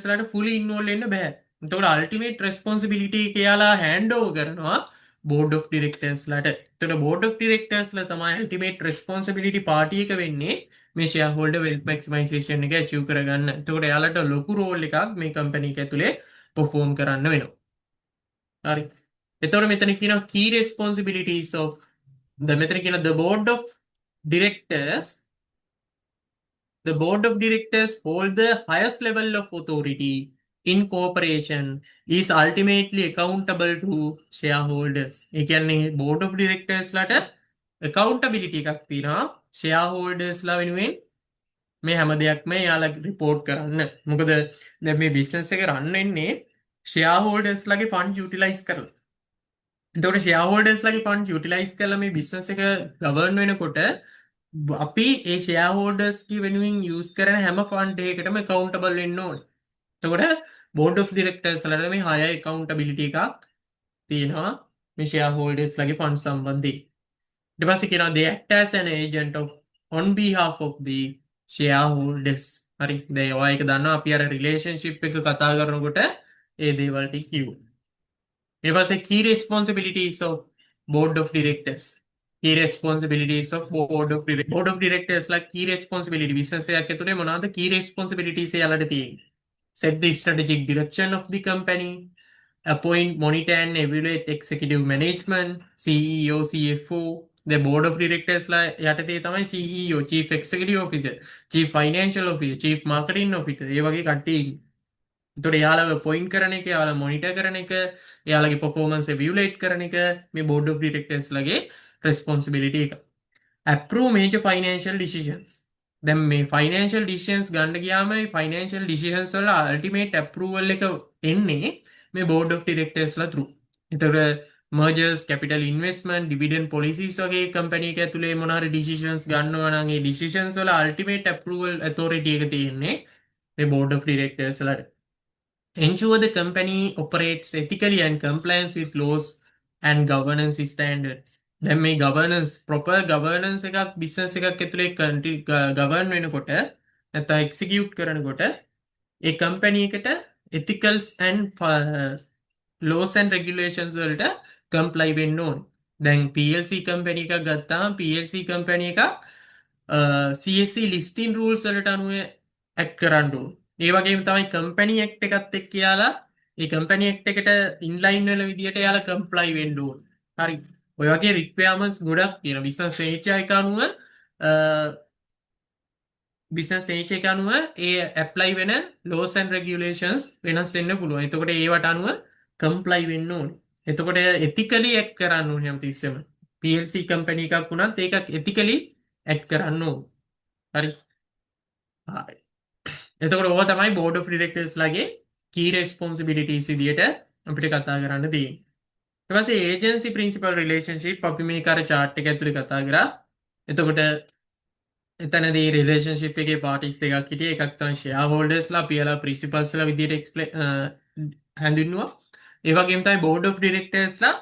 S1: ලට fully involved වෙන්න බෑ. එතකොට ultimate responsibility එක යාලා hand over කරනවා board of directors ලට. එතකොට board of directors ලා තමයි ultimate responsibility party එක වෙන්නේ මේ shareholder wealth maximization එක achieve කරගන්න. එතකොට යාලට ලොකු role එකක් මේ company එක ඇතුලේ perform කරන්න වෙනවා. හරි. එතකොට මෙතන කියනවා key responsibilities of මෙතන කියනවා the board of directors hold the highest level of authority in corporation is ultimately accountable to shareholders. ඒ කියන්නේ board of directors ලට accountability එකක් තියෙනවා shareholders ලා වෙනුවෙන් මේ හැම දෙයක්ම යාලා report කරන්න. මොකද දැන් මේ business එක run වෙන්නේ shareholders ලගේ fund utilize කරලා. එතකොට shareholders ලගේ fund utilize කරලා මේ business එක govern වෙනකොට අපි ඒ ෂෙයා හෝල්ඩර්ස්ගේ වෙනුවෙන් යූස් කරන හැම ෆන්ඩ් එකකටම accountable වෙන්න ඕනේ. එතකොට board of directors වලට මේ higher accountability එකක් තියෙනවා මේ ෂෙයා හෝල්ඩර්ස් ලගේ ෆන්ඩ් සම්බන්ධයෙන්. ඊට පස්සේ කියනවා they act as an agent of on behalf of the shareholders. හරි. දැන් ඔයා ඒක දන්නවා අපි අර රිලේෂන්ෂිප් එක කතා කරනකොට ඒ දේවල් ටික කිව්වා. ඊට පස්සේ key responsibilities of board of directors. Key responsibilities of board of directors like key responsibility business එකක් ඇතුලේ මොනවාද key responsibilities එයාලට තියෙන්නේ? Set the strategic direction of the company, appoint, monitor and evaluate executive management, CEO, CFO, the board of directors ලා යටතේ තමයි CEO, chief executive officer, chief financial officer, chief marketing officer ඒ වගේ කට්ටිය ඉන්නේ. එතකොට එයාලව පොයින්ට් කරන එක, එයාලා මොනිටර් කරන එක, එයාලගේ performance evaluate කරන එක මේ board of directors ලගේ responsibility එක. Approve major financial decisions. දැන් මේ financial decisions ගන්න ගියාම මේ financial decisions වල ultimate approval එක එන්නේ මේ board of directors ලා through. එතකොට mergers, capital investment, dividend policies වගේ company එක ඇතුලේ මොන හරි decisions ගන්නවා නම් ඒ decisions වල ultimate approval authority එක තියෙන්නේ මේ board of directors ලාට. Ensure the company operates ethically and compliance with laws and governance standards. දැන් මේ governance proper governance එකක් business එකක් ඇතුලේ govern වෙනකොට නැත්නම් execute කරනකොට ඒ company එකට ethicals and laws and regulations වලට comply වෙන්න ඕන. දැන් PLC company එකක් ගත්තාම PLC company එකක් CSC listing rules වලට අනුව act කරන්න ඕන. ඒ වගේම තමයි company act එකත් එක්ක යාලා ඒ company act එකට inline වෙන විදියට යාලා comply වෙන්න ඕන. හරි. ඔය වගේ requirements ගොඩක් තියෙනවා. business nature එක අනුව business nature එක අනුව ඒ apply වෙන laws and regulations වෙනස් වෙන්න පුළුවන්. එතකොට ඒවට අනුව comply වෙන්න ඕනේ. එතකොට ethically act කරන්න ඕනේ හැමතිස්සෙම. PLC company එකක් වුණත් ඒක ethically act කරන්න ඕනේ. හරි. හරි. එතකොට ඕවා තමයි board of directors ලගේ key responsibilities විදියට අපිට කතා කරන්න තියෙන්නේ. ඊට පස්සේ agency principal relationship අපි මේක අර chart එක ඇතුලේ කතා කරා. එතකොට එතනදී රිලේෂන්ෂිප් එකේ පාටිස් දෙකක් හිටිය එකක් තමයි ෂෙයා හෝල්ඩර්ස්ලා අපි යාලා ප්‍රින්සිපල්ස්ලා විදියට හැඳින්වුවා. ඒ වගේම තමයි බෝඩ් ඔෆ් ඩිරෙක්ටර්ස්ලා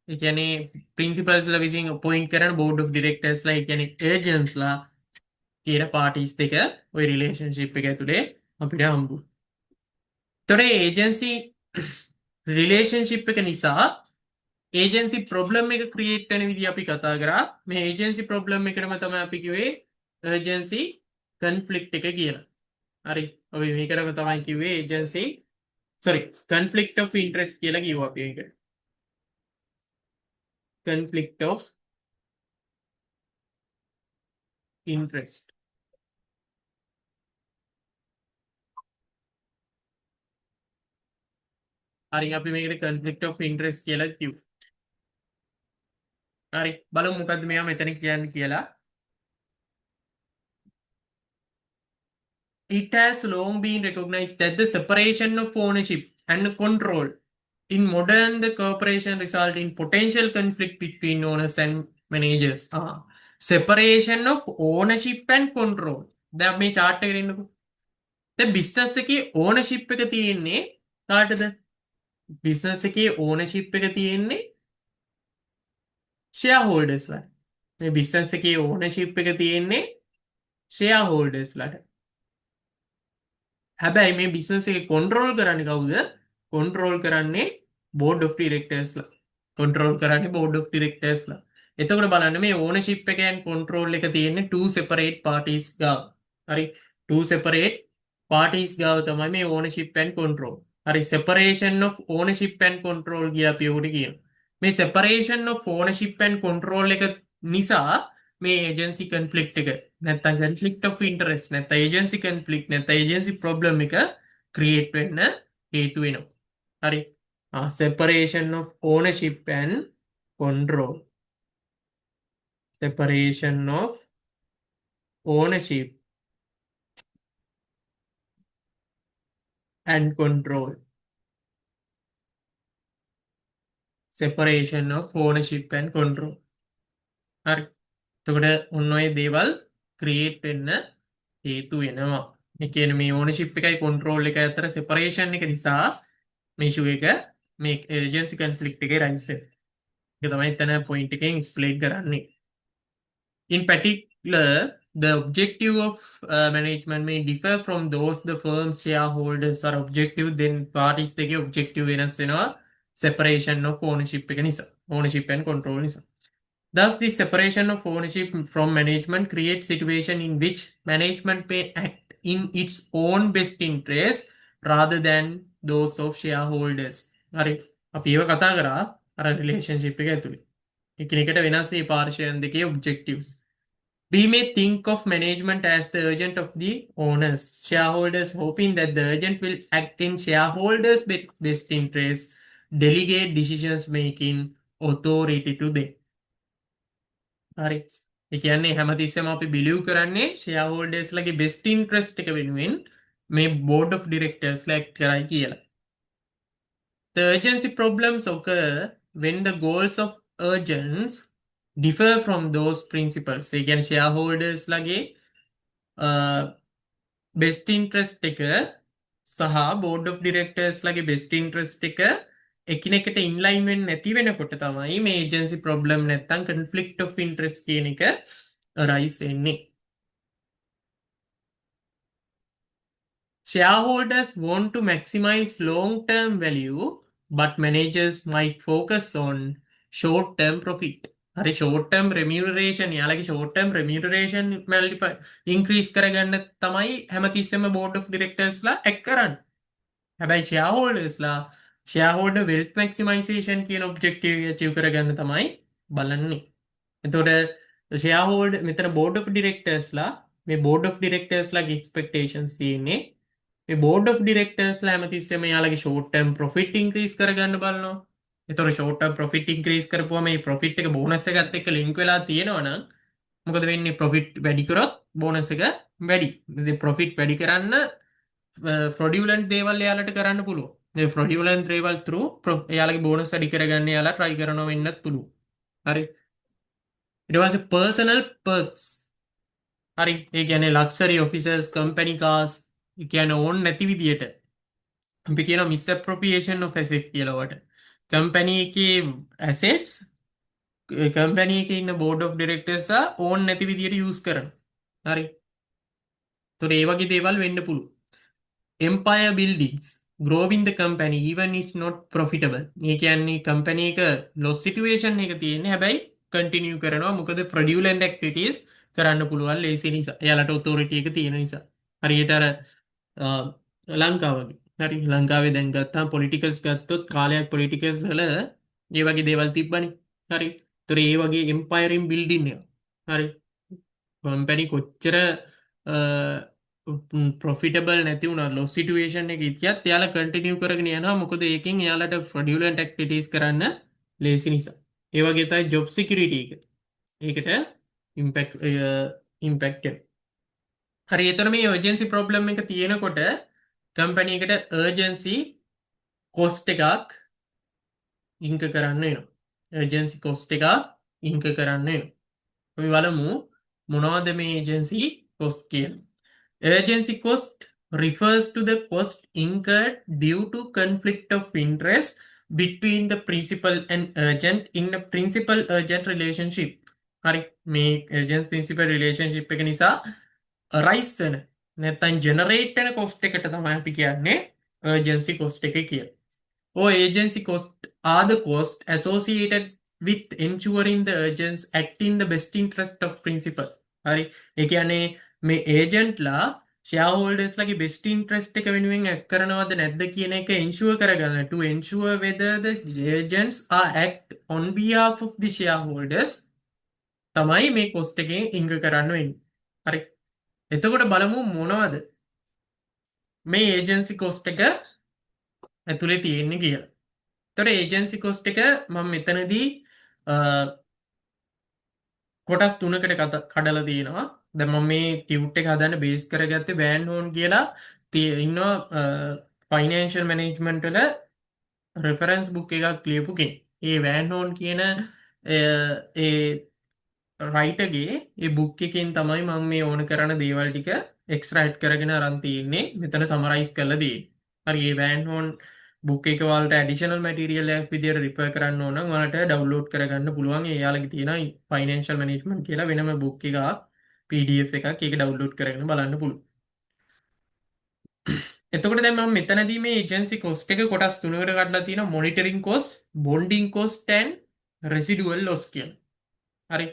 S1: ඒ කියන්නේ ප්‍රින්සිපල්ස්ලා විසින් අපොයින්ට් කරන බෝඩ් ඔෆ් ඩිරෙක්ටර්ස්ලා ඒ කියන්නේ ඒජන්ට්ස්ලා කියන පාටිස් දෙක ওই රිලේෂන්ෂිප් එක ඇතුලේ අපිට හම්බුනේ. එතකොට ඒජන්සි රිලේෂන්ෂිප් එක නිසා ඒජන්සි ප්‍රොබ්ලම් එක ක්‍රියේට් වෙන විදිහ අපි කතා කරා. මේ ඒජන්සි ප්‍රොබ්ලම් එකටම තමයි අපි කිව්වේ urgency conflict එක කියලා. හරි. අපි මේකටම තමයි කිව්වේ agency conflict of interest කියලා කිව්වා අපි ඒකට. conflict of interest. හරි අපි මේකට conflict of interest කියලා කිව්වා. හරි. බලමු මොකද්ද මෙයා මෙතන කියන්නේ කියලා. It has long been recognized that the separation of ownership and control in modern the corporation result in potential conflict between owners and managers. Separation of ownership and control. දැන් මේ chart එකට එන්නකෝ. දැන් business එකේ ownership එක තියෙන්නේ කාටද? business එකේ ownership එක තියෙන්නේ shareholders ලාට. මේ business එකේ ownership එක තියෙන්නේ shareholders ලාට. හැබැයි මේ බිස්නස් එක කොන්ට්‍රෝල් කරන්නේ කවුද? කොන්ට්‍රෝල් කරන්නේ බෝඩ් ඔෆ් ඩිරෙක්ටර්ස්ලා. කොන්ට්‍රෝල් කරන්නේ බෝඩ් ඔෆ් ඩිරෙක්ටර්ස්ලා. එතකොට බලන්න මේ ඕනර්ෂිප් එක and control එක තියෙන්නේ two separate parties ගාව. හරි. two separate parties ගාව තමයි මේ ownership and control. හරි. separation of ownership and control කියලා අපි උඩ කියනවා. මේ separation of ownership and control එක නිසා මේ agency conflict එක නැත්නම් conflict of interest නැත්නම් agency conflict නැත්නම් agency problem එක create වෙන්න හේතු වෙනවා. හරි. separation of ownership and control. Separation of ownership and control. Separation of ownership and control. හරි. එතකොට ඔන්න ඔය දේවල් ක්‍රියේට් වෙන්න හේතු වෙනවා. ඒ කියන්නේ මේ ඕනර්ෂිප් එකයි කන්ට්‍රෝල් එක අතර සෙපරේෂන් එක නිසා මේ ඉෂුව එක මේ ඒජන්සි කන්ෆ්ලික්ට් එකේ රයිස් වෙනවා. ඒක තමයි එතන පොයින්ට් එකෙන් එක්ස්ප්ලেইন කරන්නේ. In particular, the objective of management may differ from those the firm's shareholders are objective, then parties දෙකේ objective වෙනස් වෙනවා. separation of ownership එක නිසා. ownership and control නිසා. Thus, this separation of ownership from management creates situation in which management may act in its own best interest rather than those of shareholders. හරි. අපි ඒව කතා කරා අර රිලේෂන්ෂිප් එක ඇතුලේ. එකිනෙකට වෙනස් මේ පාර්ශවයන් දෙකේ objectives. We may think of management as the agent of the owners, shareholders, hoping that the agent will act in shareholders' best interest, delegate decisions making authority to them. හරි. ඒ කියන්නේ හැමතිස්සෙම අපි බිලිව් කරන්නේ ෂෙයා හෝල්ඩර්ස්ලාගේ බෙස්ට් ඉන්ට්‍රස්ට් එක වෙනුවෙන් මේ බෝඩ් ඔෆ් ඩිරෙක්ටර්ස්ලා ඇක්ට් කරයි කියලා. The urgency problems occur when the goals of urgence differ from those principles. ඒ කියන්නේ ෂෙයා හෝල්ඩර්ස්ලාගේ බෙස්ට් ඉන්ට්‍රස්ට් එක සහ බෝඩ් ඔෆ් ඩිරෙක්ටර්ස්ලාගේ බෙස්ට් ඉන්ට්‍රස්ට් එක එකිනෙකට ඉන්ලයින් වෙන්නේ නැති වෙනකොට තමයි මේ ඒජන්සි ප්‍රොබ්ලම් නැත්තම් කන්ෆ්ලික්ට් ඔෆ් ඉන්ට්‍රස්ට් කියන එක රයිස් වෙන්නේ. Shareholders want to maximize long-term value, but managers might focus on short-term profit. හරි short-term remuneration යාලගේ short-term remuneration multiply increase කරගන්න තමයි හැමතිස්සෙම board of directorsලා එක් කරන්නේ. හැබැයි shareholder wealth maximization කියන objective එක achieve කරගන්න තමයි බලන්නේ. එතකොට shareholder මෙතන board of directorsලා මේ board of directorsලාගේ expectations තියෙන්නේ මේ board of directorsලා හැමතිස්සෙම යාලගේ short term profit increase කරගන්න බලනවා. එතකොට short term profit increase කරපුවම මේ profit එක bonus එකත් එක්ක link වෙලා තියෙනවා නම් මොකද වෙන්නේ profit වැඩි කරොත් bonus එක වැඩි. ඉතින් profit වැඩි කරන්න fraudulent දේවල් එයාලට කරන්න පුළුවන්. මේ fraudulent දේවල් through එයාලගේ bonus වැඩි කරගන්න එයාලා try කරනවා වෙන්නත් පුළුවන්. හරි. ඊට පස්සේ personal perks. හරි. ඒ කියන්නේ luxury offices, company cars, ඒ කියන්නේ ඕන් නැති විදියට අපි කියනවා misappropriation of asset කියලා වට. company එකේ assets company එකේ ඉන්න board of directors ඕන් නැති විදියට use කරනවා. හරි. ඒතකොට ඒ වගේ දේවල් වෙන්න පුළුවන්. empire buildings growing the company even is not profitable. ඒ කියන්නේ company එක loss situation එක තියෙන්නේ හැබැයි continue කරනවා මොකද fraudulent activities කරන්න පුළුවන් ලේසි නිසා. එයාලට authority එක තියෙන නිසා. හරියට අර ලංකාව වගේ. හරි ලංකාවේ දැන් ගත්තාම පොලිටිකල්ස් ගත්තොත් කාලයක් පොලිටිකල්ස් වල ඒ වගේ දේවල් තිබ්බනේ. හරි. ඒතර ඒ වගේ එම්පයරින් බිල්ඩින් එක. හරි. කම්පැනි කොච්චර ප්‍රොෆිටබල් නැති වුණා ලොස් සිටුේෂන් එක ඉතියත් එයාලා කන්ටිනියු කරගෙන යනවා මොකද ඒකෙන් එයාලට ෆ්‍රොඩියුලන්ට් ඇක්ටිවිටීස් කරන්න ලේසි නිසා. ඒ වගේ තමයි ජොබ් සිකියුරිටි එක. ඒකට ඉම්පැක්ට් හරි එතන මේ urgency problem එක තියෙනකොට කම්පැනි එකට urgency cost එකක් ඉන්ක කරන්න වෙනවා. urgency cost එකක් ඉන්ක කරන්න වෙනවා. අපි බලමු මොනවද මේ agency cost කියන්නේ. Urgency cost refers to the cost incurred due to conflict of interest between the principal and urgent in a principal urgent relationship. හරි මේ urgent principal relationship එක නිසා රයිස් වෙන නැත්නම් ජෙනරේට් වෙන කොස්ට් එකට තමයි අපි කියන්නේ urgency cost එක කියලා. or agency cost are the cost associated with ensuring the agents act in the best interest of principal. හරි ඒ කියන්නේ මේ ඒජන්ට්ලා shareholdersලාගේ best interest එක වෙනුවෙන් act කරනවද නැද්ද කියන එක ensure කරගන්න to ensure whether the agents are act on behalf of the shareholders තමයි මේ cost එකෙන් ඉංග කරන්න වෙන්නේ. හරි එතකොට බලමු මොනවද මේ ඒජන්සි කොස්ට් එක ඇතුලේ තියෙන්නේ කියලා. එතකොට ඒජන්සි කොස්ට් එක මම මෙතනදී කොටස් තුනකට කඩලා තියෙනවා. දැන් මම මේ ටියුට් එක හදන්න බේස් කරගත්තේ වෑන් හෝන් කියලා ඉන්නවා ෆයිනෑන්ෂල් මැනේජ්මන්ට් වල රෙෆරන්ස් බුක් එකක් ලියපු කෙනෙක්. ඒ වෑන් හෝන් කියන ඒ රයිටගේ ඒ බුක් එකෙන් තමයි මම මේ ඕන කරන දේවල් ටික එක්ස්ට්‍රැක්ට් කරගෙන අරන් තියෙන්නේ. මෙතන සමරයිස් කරලා තියෙන්නේ. හරි ඒ වෑන් හෝන් බුක් එක වලට ඇඩිෂනල් මැටීරියල් එකක් විදියට රිෆර් කරන්න ඕන නම් ඔයාලට ඩවුන්ලෝඩ් කරගන්න පුළුවන්. එයාලගේ තියෙන ෆයිනෑන්ෂල් මැනේජ්මන්ට් කියලා වෙනම බුක් එකක් PDF එකක් ඒක ඩවුන්ලෝඩ් කරගෙන බලන්න පුළුවන්. එතකොට දැන් මම මෙතනදී මේ ඒජන්සි කොස්ට් එක කොටස් තුනකට කඩලා තියෙනවා. Monitoring cost, bonding cost and residual loss කියලා. හරි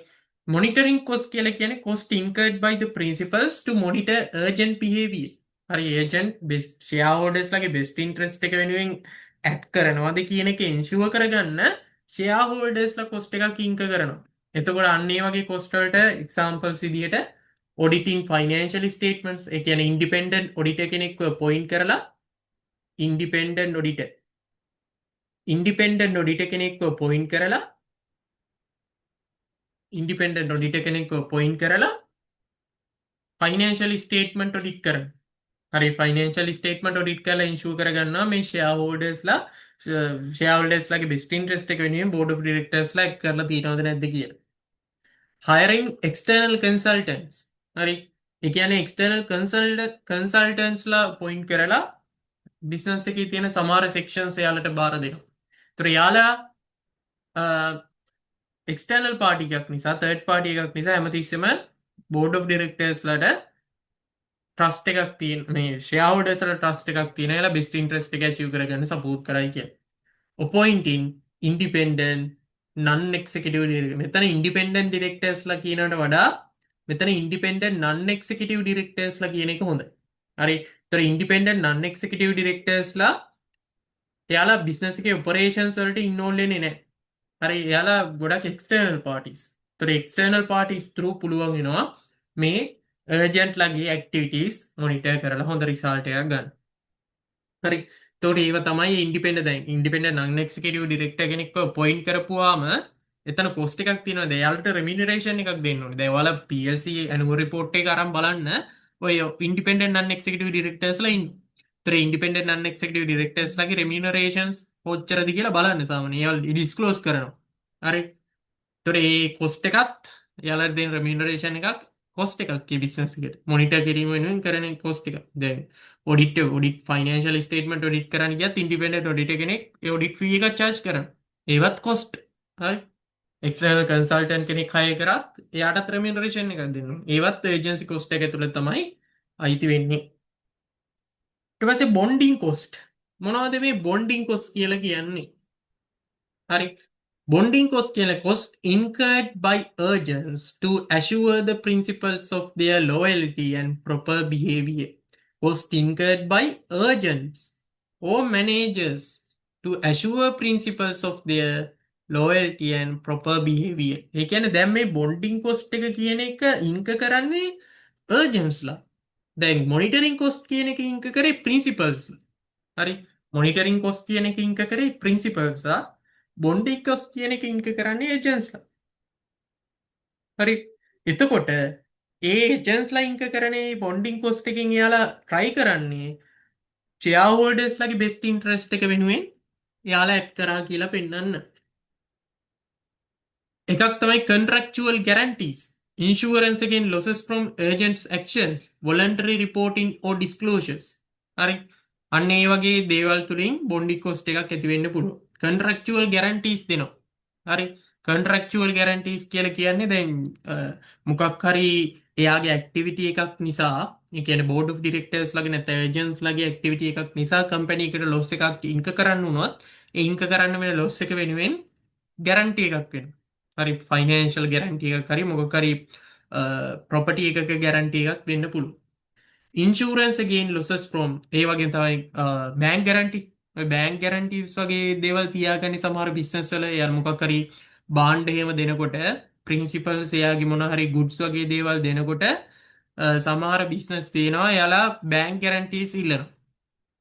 S1: මොනිටරින් කොස් කියල කියන cost incurred by the principals to monitor urgent behavior. හරි ඒජන්ට් බෙස් ෂයාහෝඩස් ලගේ බෙස්ට ඉන්ට්‍රස්ට එක වෙනුවෙන් ඇට් කරනවාද කියන එක එන්ශුව කරගන්න ෂයාහෝල්ඩස්ල කොස්ට එකක් ඉංක කරනවා. එතකොට අන්නේ වගේ කොස්ටල්ට එක්සාම්පල් සිදියට ඔඩිටින් ෆයිනන්ශල් ස්ටේටමන්ස් එකන ඉන්ඩිපෙන්ඩන්් ඔඩිට කෙනෙක් පොයින්් කරලා ඉන්ඩිපෙන්ඩන්් ඔඩිට කෙනෙක් පොයින්් කරලා ඉන්ඩිපෙන්ඩන්් ඔඩිට කෙනෙක් පොයින්් කරලා ෆයිනන්ශල් ස්ටේටමට ඔඩිට් කර හරි ෆයිනන්ශල් ස්ටේටමට ඔඩිට් කල ඉංශූ කරගන්න මේ ෂයාහෝඩස්ලා ෂයාල්ඩස්ලගේ බෙස්ටින් ටෙස්ට එක වෙනුවෙන් බෝඩ් ඔෆ් ඩිරෙක්ටර්ස්ලා කරලා තියෙනවද නැද්ද කියලා. hiring external consultants හරි ඒ කියන්නේ external consultantsලා පොයින්ට් කරලා බිස්නස් එකේ තියෙන සමහර sections එයාලට බාර දෙනවා. ඒතර යාලා එක්ස්ටර්නල් පාටි එකක් නිසා තර්ඩ් පාටි එකක් නිසා හැමතිස්සෙම බෝඩ් ඔෆ් ඩිරෙක්ටර්ස්ලාට ට්‍රස්ට් එකක් තියෙන මේ ෂෙයාර්හෝල්ඩර්ස්ලා ට්‍රස්ට් එකක් තියෙන ඒලා බෙස්ට් ඉන්ට්‍රස්ට් එක අචීව් කරගන්න සපෝට් කරයි කියලා. appointing independent non executive director මෙතන independent directorsලා කියනකට වඩා මෙතන independent non executive directorsලා කියන එක හොඳයි. හරි. ඒතර independent non executive directorsලා එයාලා බිස්නස් එකේ ඔපරේෂන්ස් වලට ඉන්වෝල්ව් වෙන්නේ නැහැ. හරි එයාලා ගොඩක් එක්ස්ටර්නල් පාටිස්. ඒතර එක්ස්ටර්නල් පාටිස් through පුළුවන් වෙනවා මේ urgent ලගේ activities monitor කරලා හොඳ result එකක් ගන්න. හරි. එතකොට ඒව තමයි ඉන්ඩිපෙන්ඩන්ට් දැන් ඉන්ඩිපෙන්ඩන්ට් non executive director කෙනෙක්ව appoint කරපුවාම එතන cost එකක් තියෙනවා. එයාලට remuneration එකක් දෙන්න ඕනේ. දැන් ඔයාලා PLC annual report එක අරන් බලන්න ඔය independent non executive directorsලා ඉන්නවා. ඒතර independent non executive directorsලාගේ remunerations කොච්චරද කියලා බලන්න සාමාන්‍යයෙන් එයාලා disclose කරනවා. හරි. ඒතර ඒ cost එකත් එයාලට දෙන remuneration එකක් කොස්ට එකක් බිස්නස් එකට මොනිටර් කිරීම වෙනුවෙන් කරන කොස්ට එක. දැන් ඔඩිට් ෆයිනන්ෂල් ස්ටේට්මන්ට් ඔඩිට් කරන්න ගියත් ඉන්ඩිපෙන්ඩන්ට් ඔඩිටර් කෙනෙක් ඒ ඔඩිට් ෆී එකක් charge කරනවා. ඒවත් කොස්ට්. හරි. එක්ස්ටර්නල් කන්සල්ටන්ට් කෙනෙක් හයර් කරත් එයාටත් රෙමියුනරේෂන් එකක් දෙන්න ඕනේ. ඒවත් ඒජන්සි කොස්ට් එක ඇතුළත තමයි අයිති වෙන්නේ. ඊට පස්සේ බොන්ඩින් කොස්ට්. මොනවද මේ බොන්ඩින් කොස්ට් කියලා කියන්නේ? හරි. Bonding cost කියන cost incurred by agents to assure the principles of their loyalty and proper behavior. Cost incurred by agents or managers to assure principles of their loyalty and proper behavior. ඒ කියන්නේ දැන් මේ bonding cost එක කියන එක ඉන්ක කරන්නේ agents-ලා. දැන් monitoring cost කියන එක ඉන්ක කරේ principals. හරි. monitoring cost කියන එක ඉන්ක කරේ principals-ලා. බොන්ඩින් කොස්ට් කියන එක ඉන්ක කරන්නේ ඒජන්ට්ස්ලා. හරි. එතකොට ඒ ඒජන්ට්ස්ලා ඉන්ක කරන්නේ බොන්ඩින් කොස්ට් එකකින් එයාලා try කරන්නේ ෂෙයා හෝල්ඩර්ස්ලාගේ බෙස්ට් ඉන්ට්‍රස්ට් එක වෙනුවෙන් එයාලා ඇඩ් කරා කියලා පෙන්වන්න. එකක් තමයි contractual guarantees, insurance against losses from agents actions, voluntary reporting or disclosures. හරි. අන්න ඒ වගේ දේවල් තුලින් බොන්ඩින් කොස්ට් එකක් ඇති වෙන්න පුළුවන්. contractual guarantees දෙනවා. හරි. contractual guarantees කියලා කියන්නේ දැන් මොකක් හරි එයාගේ activity එකක් නිසා ඒ කියන්නේ board of directors ලාගේ නැත්නම් agents ලාගේ activity එකක් නිසා company එකට loss එකක් ඉන්ක කරන්න වුණොත් ඒ ඉන්ක කරන්න වෙන loss එක වෙනුවෙන් guarantee එකක් වෙනවා. හරි financial guarantee එකක් හරි මොකක් හරි property එකක guarantee එකක් වෙන්න පුළුවන්. insurance against losses from ඒ වගේ තමයි bank guarantee බෑන්ක් ගැරන්ටිස් වගේ දේවල් තියාගන්න සමහර බිස්නස් වල යාර මොකක් හරි බාන්ඩ් එහෙම දෙනකොට ප්‍රින්සිපල්ස් එයාගේ මොන හරි ගුඩ්ස් වගේ දේවල් දෙනකොට සමහර බිස්නස් තියෙනවා එයාලා බෑන්ක් ගැරන්ටිස් ඉල්ලනවා.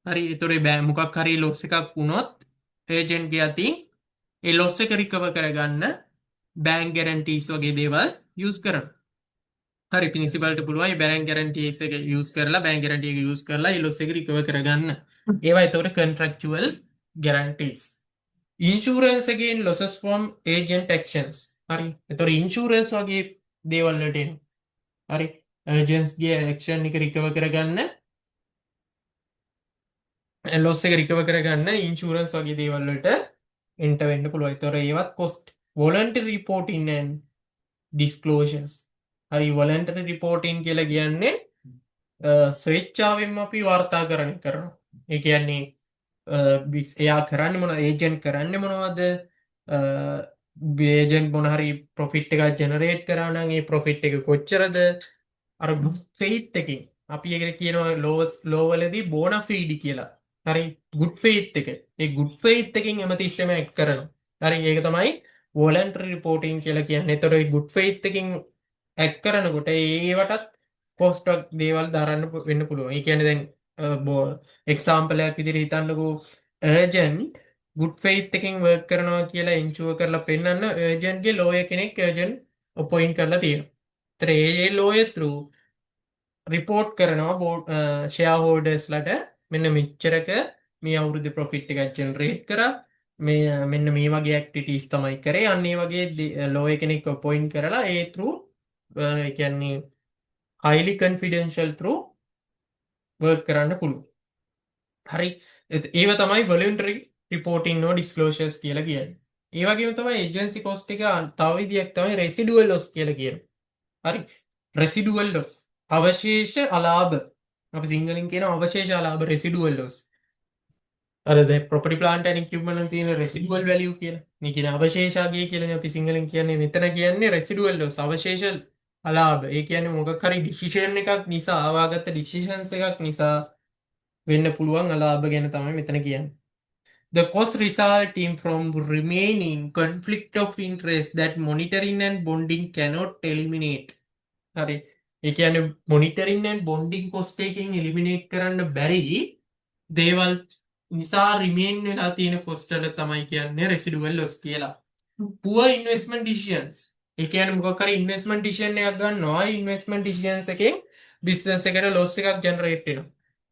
S1: හරි. ඒතොර මොකක් හරි ලොස් එකක් වුණොත් ඒජන්ට් ගේ අතින් ඒ ලොස් එක රිකවර් කරගන්න බෑන්ක් ගැරන්ටිස් වගේ දේවල් යූස් කරනවා. හරි. ප්‍රින්සිපල්ට පුළුවන් බෑන්ක් ගැරන්ටිස් එක යූස් කරලා බෑන්ක් ගැරන්ටි එක යූස් කරලා ඒ ලොස් එක රිකවර් කරගන්න. ඒවා එතකොට contractual guarantees. Insurance against losses from agent actions. හරි. එතකොට ඉන්ෂුරන්ස් වගේ දේවල් වලට එනවා. හරි. ඒජන්ට්ස්ගේ ඇක්ෂන් එක රිකවර් කරගන්න ලොස් එක රිකවර් කරගන්න ඉන්ෂුරන්ස් වගේ දේවල් වලට එන්ටර් වෙන්න පුළුවන්. ඒතකොට ඒවත් කොස්ට්. වොලන්ටරි රිපෝටින් and disclosures. හරි වොලන්ටරි රිපෝටින් කියලා කියන්නේ ස්වේච්ඡාවෙන්ම අපි වාර්තාකරණය කරනවා. ඒ කියන්නේ එයා කරන්න මොන ඒජන්ට් කරන්න මොනවද ඒජන්ට් මොනහරි ප්‍රොෆිට් එකක් ජෙනරේට් කරා නම් ඒ ප්‍රොෆිට් එක කොච්චරද අර ගුඩ් ෆෙයිත් එකකින් අපි ඒකට කියනවා ලෝවලදී බෝනෆීඩි කියලා. හරි ගුඩ් ෆෙයිත් එක. ඒ ගුඩ් ෆෙයිත් එකකින් හැමතිස්සෙම ඇක්ට් කරනවා. හරි ඒක තමයි වොලන්ටරි රිපෝටින් කියලා කියන්නේ. ඒතකොට ඒ ගුඩ් ෆෙයිත් එකකින් ඇක්ට් කරනකොට ඒවටත් කොස්ටක් දේවල් දරන්න වෙන්න පුළුවන්. ඒ කියන්නේ දැන් එක්සාම්පලයක් විදිහට හිතන්නකෝ ඒජන්ට් ගුඩ් ෆෙයිත් එකකින් වර්ක් කරනවා කියලා එන්ෂුවර් කරලා පෙන්නන්න ඒජන්ට්ගේ ලෝයර් කෙනෙක් ඒජන්ට් අපොයින්ට් කරලා තියෙනවා. ඒතර ඒ ලෝයර් through රිපෝට් කරනවා බෝඩ් ෂෙයා හෝල්ඩර්ස්ලට මෙන්න මෙච්චරක මේ අවුරුදු ප්‍රොෆිට් එකක් ජෙනරේට් කරා මෙන්න මේ වගේ ඇක්ටිවිටීස් තමයි කරේ අන්න ඒ වගේ ලෝයර් කෙනෙක් අපොයින්ට් කරලා ඒ through ඒ කියන්නේ highly confidential through work කරන්න පුළුවන්. හරි ඒව තමයි වොලන්ටරි රිපෝටින් නෝ ඩිස්ක්ලෝෂර්ස් කියලා කියන්නේ. ඒ වගේම තමයි ඒජන්සි කොස්ට් එක තව විදියක් තමයි රෙසිඩුවල් ලොස් කියලා කියන්නේ. හරි රෙසිඩුවල් ලොස් අවශේෂ අලාභ අපි සිංහලෙන් කියන අවශේෂ අලාභ රෙසිඩුවල් ලොස්. අර දැන් ප්‍රොපර්ටි ප්ලාන්ට් ඇන්ඩ් ඉක්විප්මන්ට් තියෙන රෙසිඩුවල් වැලියු කියලා. මේ කියන අවශේෂාගය කියලා අපි සිංහලෙන් කියන්නේ මෙතන කියන්නේ රෙසිඩුවල් ලොස් අවශේෂ අලාභ. ඒ කියන්නේ මොකක් හරි ඩිසිෂන් එකක් නිසා ආවාගත්ත ඩිසිෂන්ස් එකක් නිසා වෙන්න පුළුවන් අලාභ ගැන තමයි මෙතන කියන්නේ. The cost resulting from remaining conflict of interest that monitoring and bonding cannot eliminate. හරි. ඒ කියන්නේ monitoring and bonding cost එකකින් eliminate කරන්න බැරි දේවල් නිසා remain වෙලා තියෙන cost වල තමයි කියන්නේ residual loss කියලා. Poor investment decisions. ඒ කියන්නේ මොකක් හරි investment decision එකක් ගන්නවා investment decisions එකෙන් business එකට loss එකක් generate වෙනවා.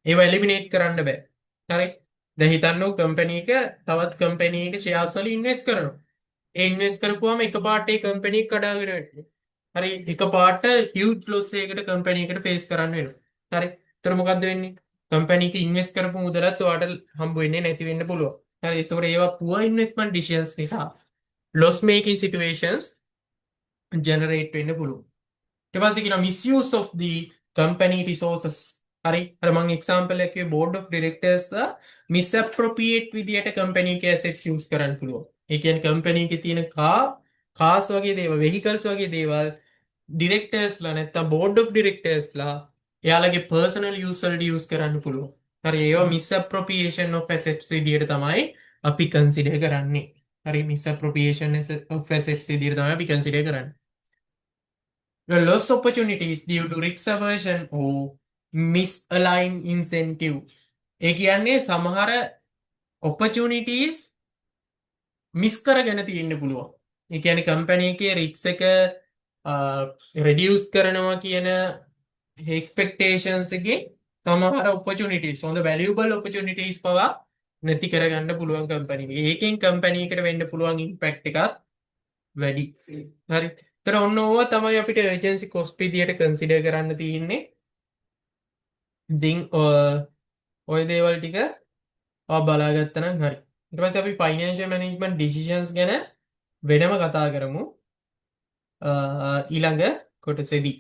S1: ඒවා එලිමිනේට් කරන්න බෑ. හරි. දැන් හිතන්නකෝ කම්පැනි එක තවත් කම්පැනි එක ෂෙයාර්ස් වල ඉන්වෙස්ට් කරනවා. ඒ ඉන්වෙස්ට් කරපුවාම එකපාරට ඒ කම්පැනි එක කඩාගෙන වෙනවා. හරි එකපාරට හියුජ් ලොස් එකකට කම්පැනි එකට ෆේස් කරන්න වෙනවා. හරි. ඒතර මොකද්ද වෙන්නේ? කම්පැනි එක ඉන්වෙස්ට් කරපු මුදලත් ඔයාලට හම්බ වෙන්නේ නැති වෙන්න පුළුවන්. හරි. ඒතකොට ඒවා poor investment decisions නිසා loss making situations generate වෙන්න පුළුවන්. ඊට පස්සේ කියනවා misuse of the company resources. හරි අර මම එක්සැම්පල් එකේ board of directors ලා misappropriate විදියට company එකේ assets use කරන්න පුළුවන්. ඒ කියන්නේ company එකේ තියෙන cars වගේ දේවල් vehicles වගේ දේවල් directors ලා නැත්නම් board of directors ලා එයාලගේ personal use වලට use කරන්න පුළුවන්. හරි ඒවා misappropriation of assets විදියට තමයි අපි consider කරන්නේ. හරි misappropriation of assets විදියට තමයි අපි consider කරන්නේ. The loss opportunities due to risk aversion or misaligned incentive. ඒ කියන්නේ සමහර opportunities මිස් කරගෙන තියෙන්න පුළුවන්. ඒ කියන්නේ කම්පැනි එකේ රිස්ක් එක reduce කරනවා කියන expectations එකේ සමහර opportunities හොඳ valuable opportunities පවා නැති කරගන්න පුළුවන් කම්පැනි එක. ඒකෙන් කම්පැනි එකට වෙන්න පුළුවන් impact එකත් වැඩි. හරි. ඒතර ඔන්න ඕවා තමයි අපිට ඒජන්සි කොස්ට් විදියට කන්සිඩර් කරන්න තියෙන්නේ. ඉතින් ඔය දේවල් ටික ඔය බලාගත්තා නම් හරි. ඊට පස්සේ අපි ෆයිනෑන්ෂල් මැනේජ්මන්ට් ඩිසිෂන්ස් ගැන වෙනම කතා කරමු ඊළඟ කොටසේදී.